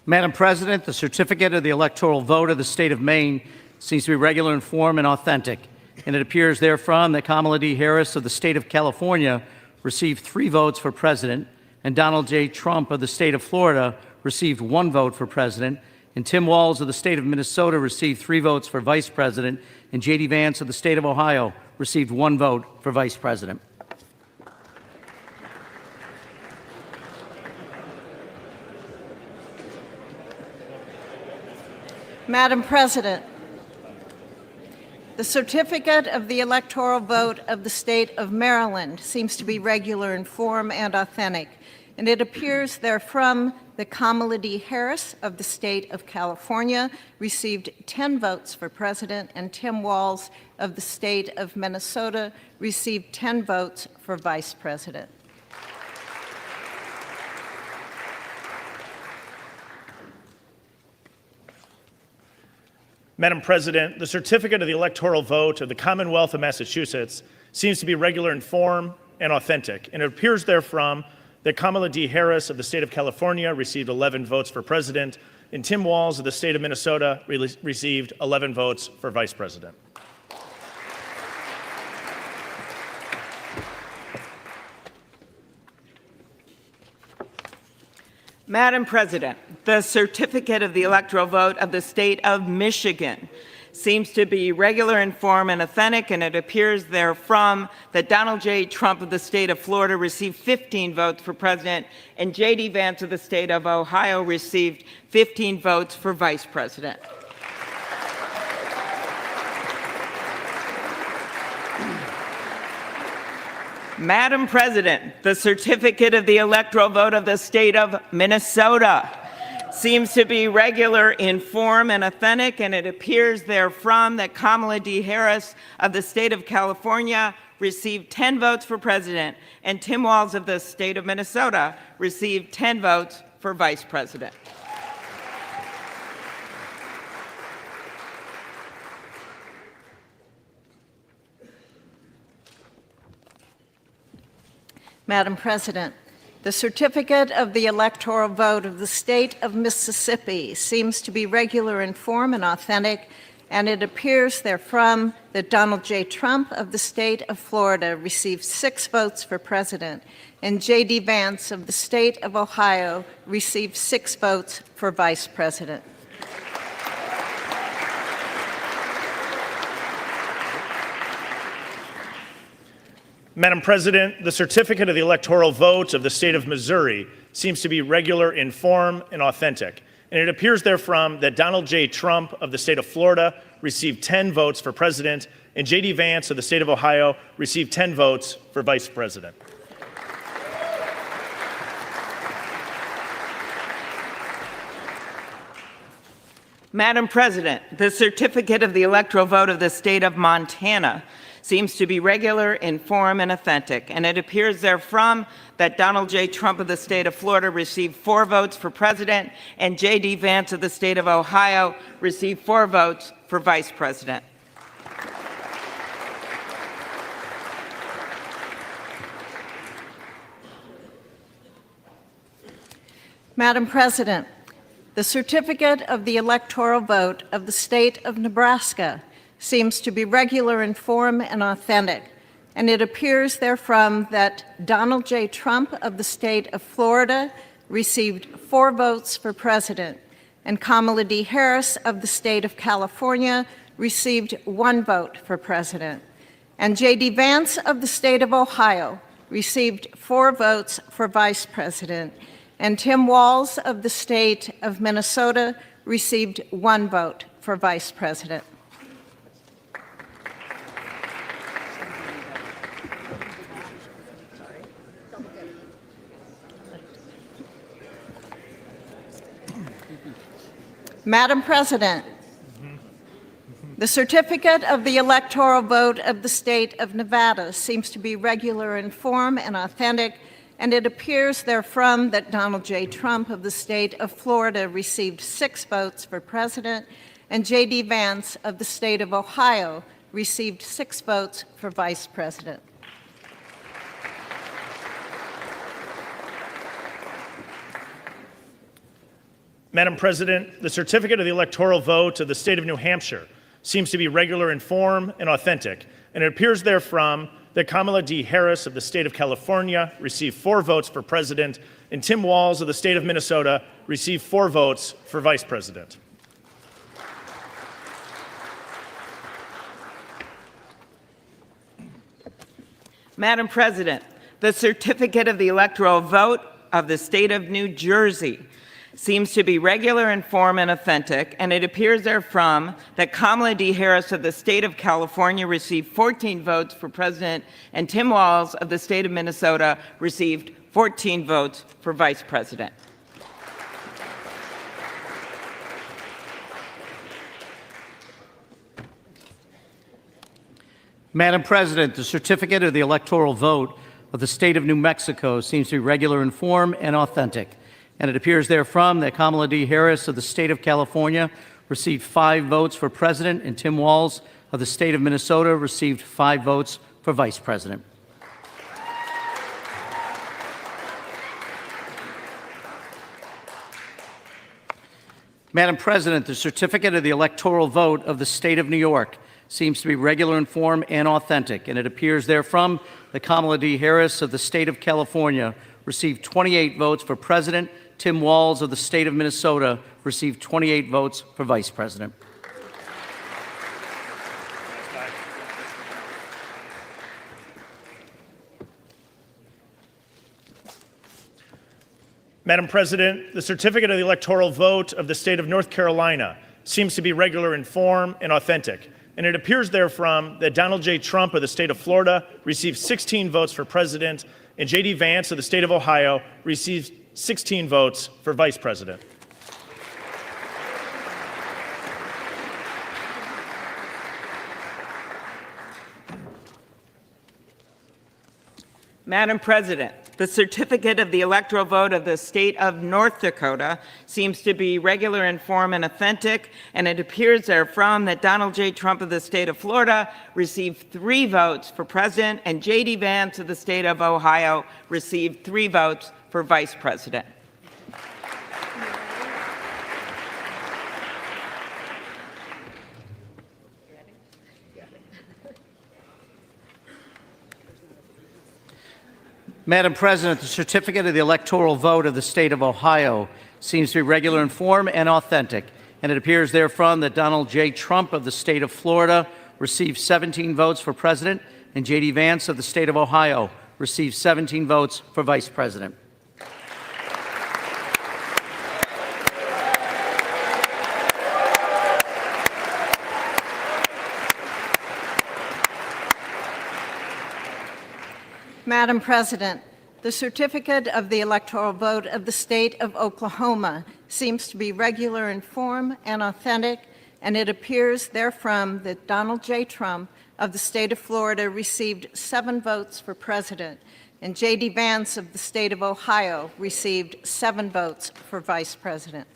Madam President, the certificate of the electoral vote of the state of Maine seems to be regular in form and authentic, and it appears therefrom that Kamala D. Harris of the state of California received 3 votes for president, and Donald J. Trump of the state of Florida received 1 vote for president, and Tim Walz of the state of Minnesota received 3 votes for vice president, and J.D. Vance of the state of Ohio received 1 vote for vice president. Madam President, the certificate of the electoral vote of the state of Maryland seems to be regular in form and authentic, and it appears therefrom that Kamala D. Harris of the state of California received 10 votes for president, and Tim Walz of the state of Minnesota received 10 votes for vice president. Madam President, the certificate of the electoral vote of the Commonwealth of Massachusetts seems to be regular in form and authentic, and it appears therefrom that Kamala D. Harris of the state of California received 11 votes for president, and Tim Walz of the state of Minnesota received 11 votes for vice president. Madam President, the certificate of the electoral vote of the state of Michigan seems to be regular in form and authentic, and it appears therefrom that Donald J. Trump of the state of Florida received 15 votes for president, and J.D. Vance of the state of Ohio received 15 votes for vice president. Madam President, the certificate of the electoral vote of the state of Minnesota seems to be regular in form and authentic, and it appears therefrom that Kamala D. Harris of the state of California received 10 votes for president, and Tim Walz of the state of Minnesota received 10 votes for vice president. Madam President, the certificate of the electoral vote of the state of Mississippi seems to be regular in form and authentic, and it appears therefrom that Donald J. Trump of the state of Florida received 6 votes for president, and J.D. Vance of the state of Ohio received 6 votes for vice president. Madam President, the certificate of the electoral vote of the state of Missouri seems to be regular in form and authentic, and it appears therefrom that Donald J. Trump of the state of Florida received 10 votes for president, and J.D. Vance of the state of Ohio received 10 votes for vice president. Madam President, the certificate of the electoral vote of the state of Montana seems to be regular in form and authentic, and it appears therefrom that Donald J. Trump of the state of Florida received 4 votes for president, and J.D. Vance of the state of Ohio received 4 votes for vice president. Madam President, the certificate of the electoral vote of the state of Nebraska seems to be regular in form and authentic, and it appears therefrom that Donald J. Trump of the state of Florida received 4 votes for president, and Kamala D. Harris of the state of California received 1 vote for president, and J.D. Vance of the state of Ohio received 4 votes for vice president, and Tim Walz of the state of Minnesota received 1 vote for vice president. Madam President, the certificate of the electoral vote of the state of Nevada seems to be regular in form and authentic, and it appears therefrom that Donald J. Trump of the state of Florida received 6 votes for president, and J.D. Vance of the state of Ohio received 6 votes for vice president. Madam President, the certificate of the electoral vote of the state of New Hampshire seems to be regular in form and authentic, and it appears therefrom that Kamala D. Harris of the state of California received 4 votes for president, and Tim Walz of the state of Minnesota received 4 votes for vice president. Madam President, the certificate of the electoral vote of the state of New Jersey seems to be regular in form and authentic, and it appears therefrom that Kamala D. Harris of the state of California received 14 votes for president, and Tim Walz of the state of Minnesota received 14 votes for Vice President. Madam President, the certificate of the electoral vote of the state of New Mexico seems to be regular in form and authentic, and it appears therefrom that Kamala D. Harris of the state of California received 5 votes for president, and Tim Walz of the state of Minnesota received 5 votes for vice president. Madam President, the certificate of the electoral vote of the state of New York seems to be regular in form and authentic, and it appears therefrom that Kamala D. Harris of the state of California received 28 votes for president. Tim Walz of the state of Minnesota received 28 votes for vice president. Madam President, the certificate of the electoral vote of the state of North Carolina seems to be regular in form and authentic, and it appears therefrom that Donald J. Trump of the state of Florida received 16 votes for president, and J.D. Vance of the state of Ohio received 16 votes for vice president. Madam President, the certificate of the electoral vote of the state of North Dakota seems to be regular in form and authentic, and it appears therefrom that Donald J. Trump of the state of Florida received 3 votes for president, and J.D. Vance of the state of Ohio received 3 votes for vice president. Madam President, the certificate of the electoral vote of the state of Ohio seems to be regular in form and authentic, and it appears therefrom that Donald J. Trump of the state of Florida received 17 votes for president, and J.D. Vance of the state of Ohio received 17 votes for vice president. Madam President, the certificate of the electoral vote of the state of Oklahoma seems to be regular in form and authentic, and it appears therefrom that Donald J. Trump of the state of Florida received 7 votes for president, and J.D. Vance of the state of Ohio received 7 votes for vice president.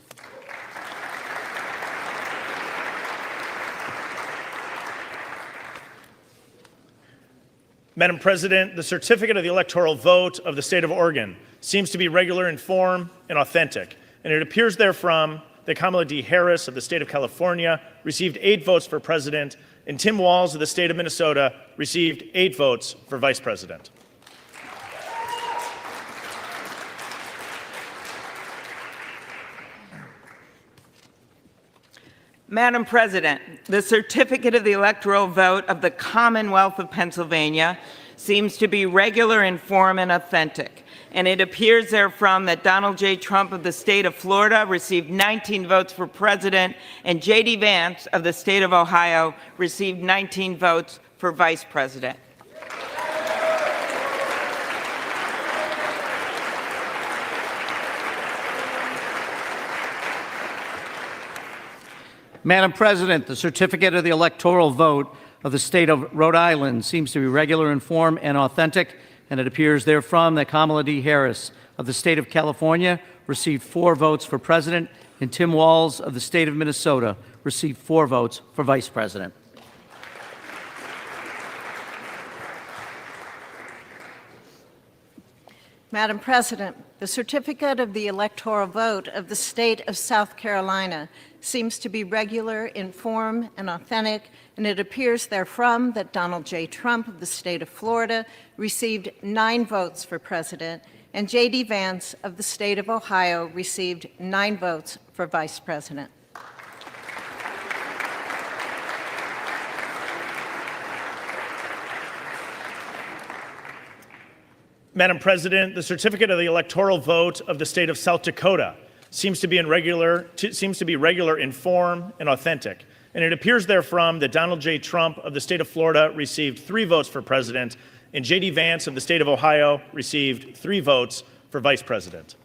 Madam President, the certificate of the electoral vote of the state of Oregon seems to be regular in form and authentic, and it appears therefrom that Kamala D. Harris of the state of California received 8 votes for president, and Tim Walz of the state of Minnesota received 8 votes for vice president. Madam President, the certificate of the electoral vote of the Commonwealth of Pennsylvania seems to be regular in form and authentic, and it appears therefrom that Donald J. Trump of the state of Florida received 19 votes for president, and J.D. Vance of the state of Ohio received 19 votes for vice president. Madam President, the certificate of the electoral vote of the state of Rhode Island seems to be regular in form and authentic, and it appears therefrom that Kamala D. Harris of the state of California received 4 votes for president, and Tim Walz of the state of Minnesota received 4 votes for vice president. Madam President, the certificate of the electoral vote of the state of South Carolina seems to be regular in form and authentic, and it appears therefrom that Donald J. Trump of the state of Florida received 9 votes for president, and J.D. Vance of the state of Ohio received 9 votes for vice president. Madam President, the certificate of the electoral vote of the state of South Dakota seems to be regular in form and authentic, and it appears therefrom that Donald J. Trump of the state of Florida received 3 votes for president, and J.D. Vance of the state of Ohio received 3 votes for vice president.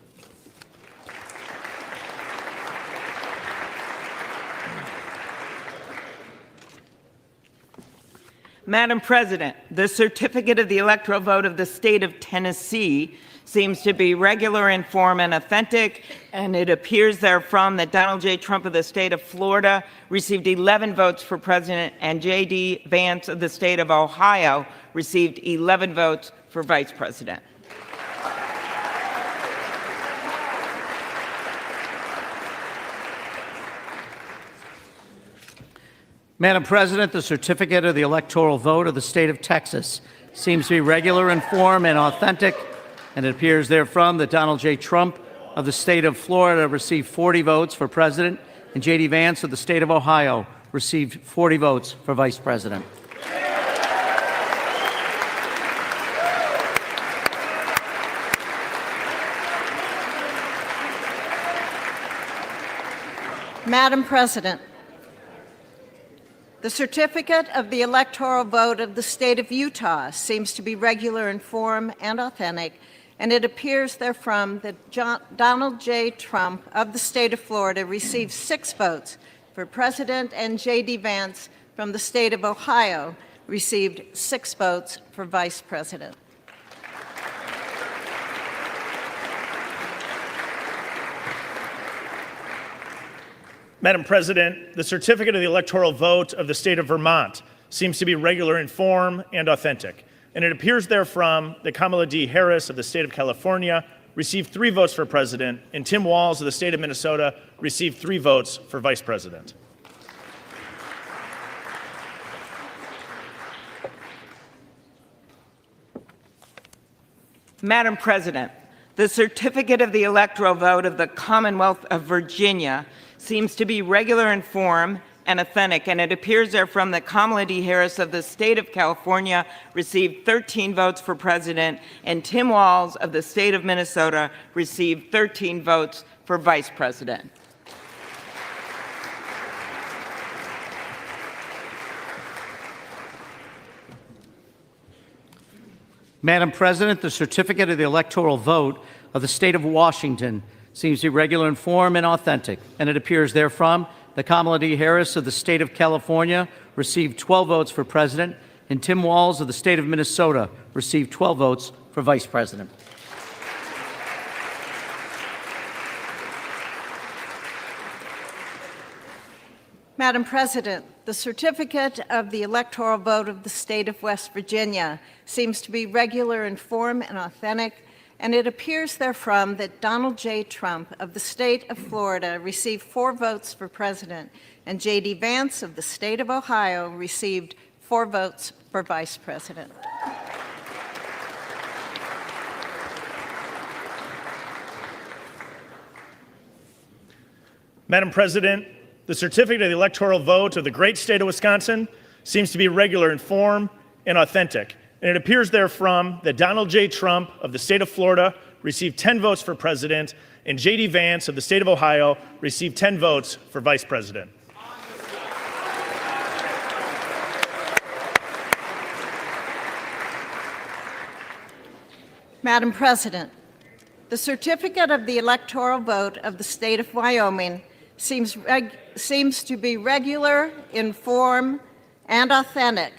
Madam President, the certificate of the electoral vote of the state of Tennessee seems to be regular in form and authentic, and it appears therefrom that Donald J. Trump of the state of Florida received 11 votes for president, and J.D. Vance of the state of Ohio received 11 votes for vice president. Madam President, the certificate of the electoral vote of the state of Texas seems to be regular in form and authentic, and it appears therefrom that Donald J. Trump of the state of Florida received 40 votes for president, and J.D. Vance of the state of Ohio received 40 votes for vice president. Madam President, the certificate of the electoral vote of the state of Utah seems to be regular in form and authentic, and it appears therefrom that Donald J. Trump of the state of Florida received 6 votes for president, and J.D. Vance from the state of Ohio received 6 votes for vice president. Madam President, the certificate of the electoral vote of the state of Vermont seems to be regular in form and authentic, and it appears therefrom that Kamala D. Harris of the state of California received 3 votes for president, and Tim Walz of the state of Minnesota received 3 votes for vice president. Madam President, the certificate of the electoral vote of the Commonwealth of Virginia seems to be regular in form and authentic, and it appears therefrom that Kamala D. Harris of the state of California received 13 votes for president, and Tim Walz of the state of Minnesota received 13 votes for vice president. Madam President, the certificate of the electoral vote of the state of Washington seems to be regular in form and authentic, and it appears therefrom that Kamala D. Harris of the state of California received 12 votes for president, and Tim Walz of the state of Minnesota received 12 votes for vice president. Madam President, the certificate of the electoral vote of the state of West Virginia seems to be regular in form and authentic, and it appears therefrom that Donald J. Trump of the state of Florida received 4 votes for president, and J.D. Vance of the state of Ohio received 4 votes for vice president. Madam President, the certificate of the electoral vote of the great state of Wisconsin seems to be regular in form and authentic, and it appears therefrom that Donald J. Trump of the state of Florida received 10 votes for president, and J.D. Vance of the state of Ohio received 10 votes for vice president. Madam President, the certificate of the electoral vote of the state of Wyoming seems to be regular in form and authentic,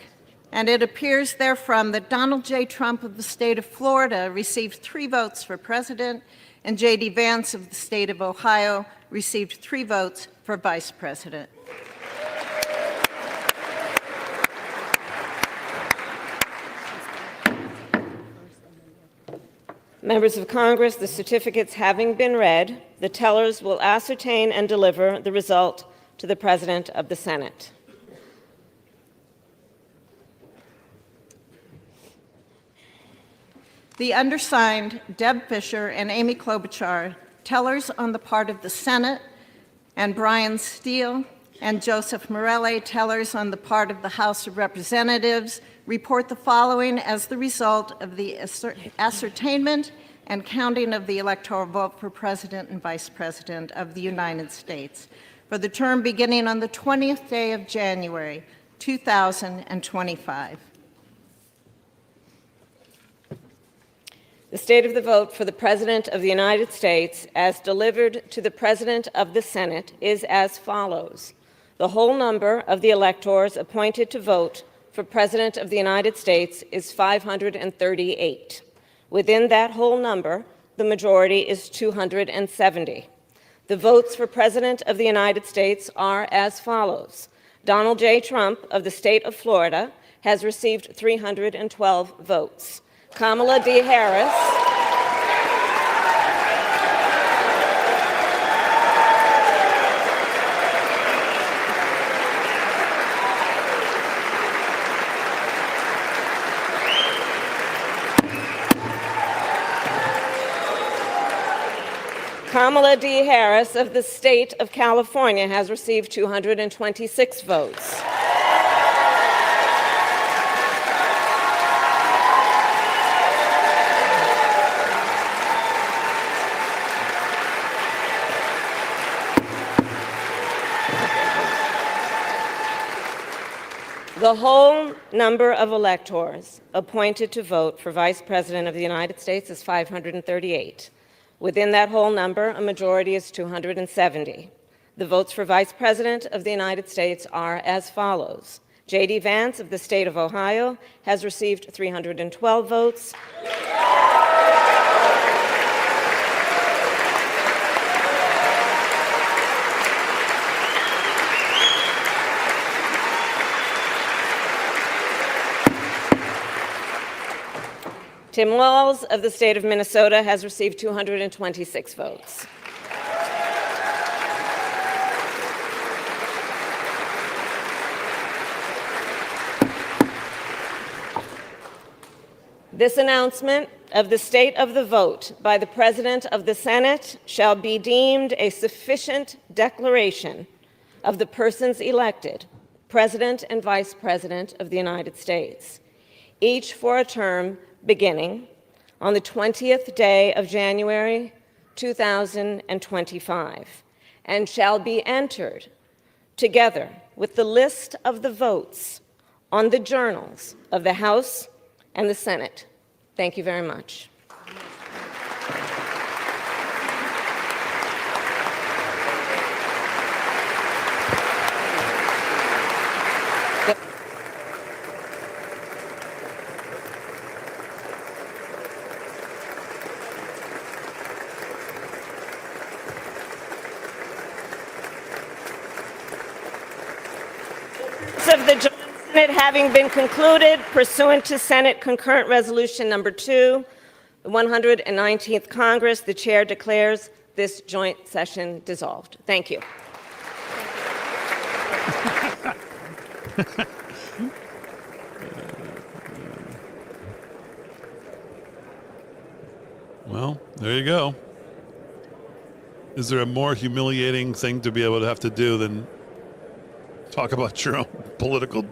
and it appears therefrom that Donald J. Trump of the state of Florida received 3 votes for president, and J.D. Vance of the state of Ohio received 3 votes for vice president. Members of Congress, the certificates having been read, the tellers will ascertain and deliver the result to the President of the Senate. The undersigned, Deb Fisher and Amy Klobuchar, tellers on the part of the Senate, and Brian Steele and Joseph Morelle, tellers on the part of the House of Representatives, report the following as the result of the ascertainment and counting of the electoral vote for President and Vice President of the United States. for the term beginning on the 20th day of January, 2025. The state of the vote for the President of the United States, as delivered to the President of the Senate, is as follows. The whole number of the electors appointed to vote for President of the United States is 538. Within that whole number, the majority is 270. The votes for President of the United States are as follows. Donald J. Trump of the state of Florida has received 312 votes. Kamala D. Harris Kamala D. Harris of the state of California has received 226 votes. The whole number of electors appointed to vote for Vice President of the United States is 538. Within that whole number, a majority is 270. The votes for Vice President of the United States are as follows. J.D. Vance of the state of Ohio has received 312 votes. Tim Walz of the state of Minnesota has received 226 votes. This announcement of the state of the vote by the President of the Senate shall be deemed a sufficient declaration of the persons elected, President and Vice President of the United States, each for a term beginning on the 20th day of January 2025, and shall be entered together with the list of the votes on the journals of the House and the Senate. Thank you very much. Of the joint Senate having been concluded pursuant to Senate Concurrent Resolution Number 2, the 119th Congress, the chair declares this joint session dissolved. Thank you. Well, there you go. Is there a more humiliating thing to be able to have to do than talk about your own political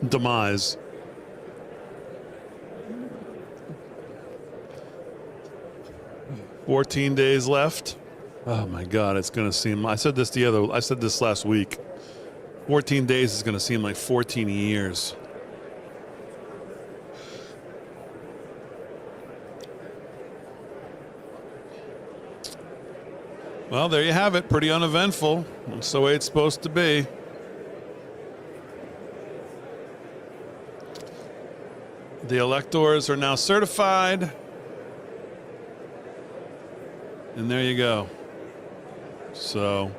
demise? "14 days left." Oh my God, it's going to seem. I said this last week. 14 days is going to seem like 14 years. Well, there you have it. Pretty uneventful. That's the way it's supposed to be. The electors are now certified. And there you go. So,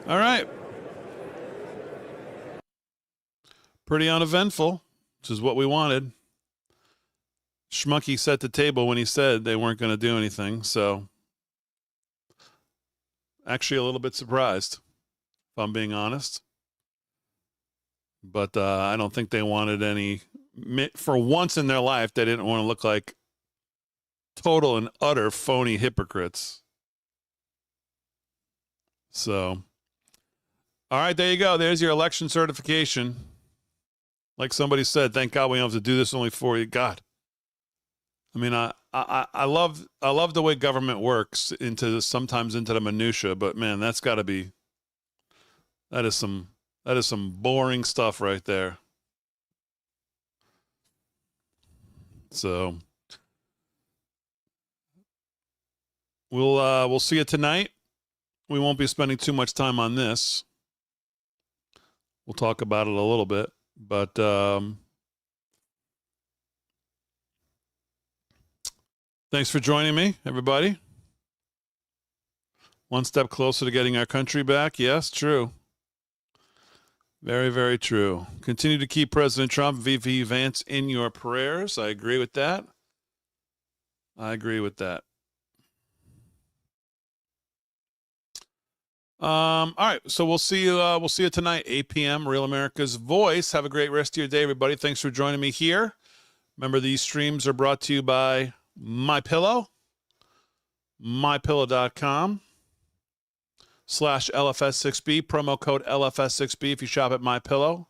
all right. Pretty uneventful, which is what we wanted. Schmucky set the table when he said they weren't going to do anything. So, actually a little bit surprised, if I'm being honest. But I don't think they wanted any. For once in their life, they didn't want to look like total and utter phony hypocrites. So, all right, there you go. There's your election certification. Like somebody said, thank God we don't have to do this only for you. God, I mean, I love the way government works sometimes into the minutia, but man, that's got to be That is some boring stuff right there. So we'll see you tonight. We won't be spending too much time on this. We'll talk about it a little bit, but thanks for joining me, everybody. One step closer to getting our country back. Yes, true. Very, very true. Continue to keep President Trump, VP Vance, in your prayers. I agree with that. I agree with that. All right, so we'll see you. We'll see you tonight, 8 p.m. Real America's Voice. Have a great rest of your day, everybody. Thanks for joining me here. Remember, these streams are brought to you by MyPillow, mypillow.com/LFS6B, promo code LFS6B if you shop at MyPillow.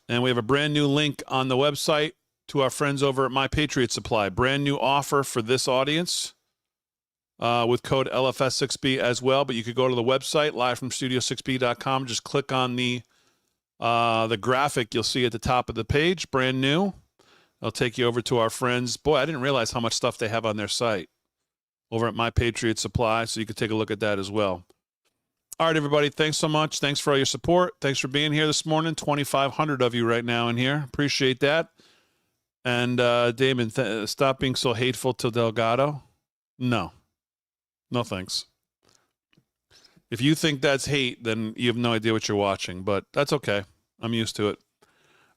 And we have a brand new link on the website to our friends over at My Patriot Supply. Brand new offer for this audience with code LFS6B as well. But you could go to the website, livefromstudio6b.com. Just click on the graphic you'll see at the top of the page. Brand new. It'll take you over to our friends. Boy, I didn't realize how much stuff they have on their site over at My Patriot Supply, so you can take a look at that as well. All right, everybody, thanks so much. Thanks for all your support. Thanks for being here this morning. 2,500 of you right now in here. Appreciate that. And Damon, stop being so hateful to Delgado. No, thanks. If you think that's hate, then you have no idea what you're watching, but that's okay. I'm used to it.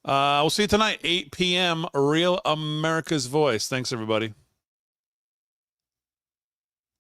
We'll see you tonight, 8 p.m., Real America's Voice. Thanks, everybody.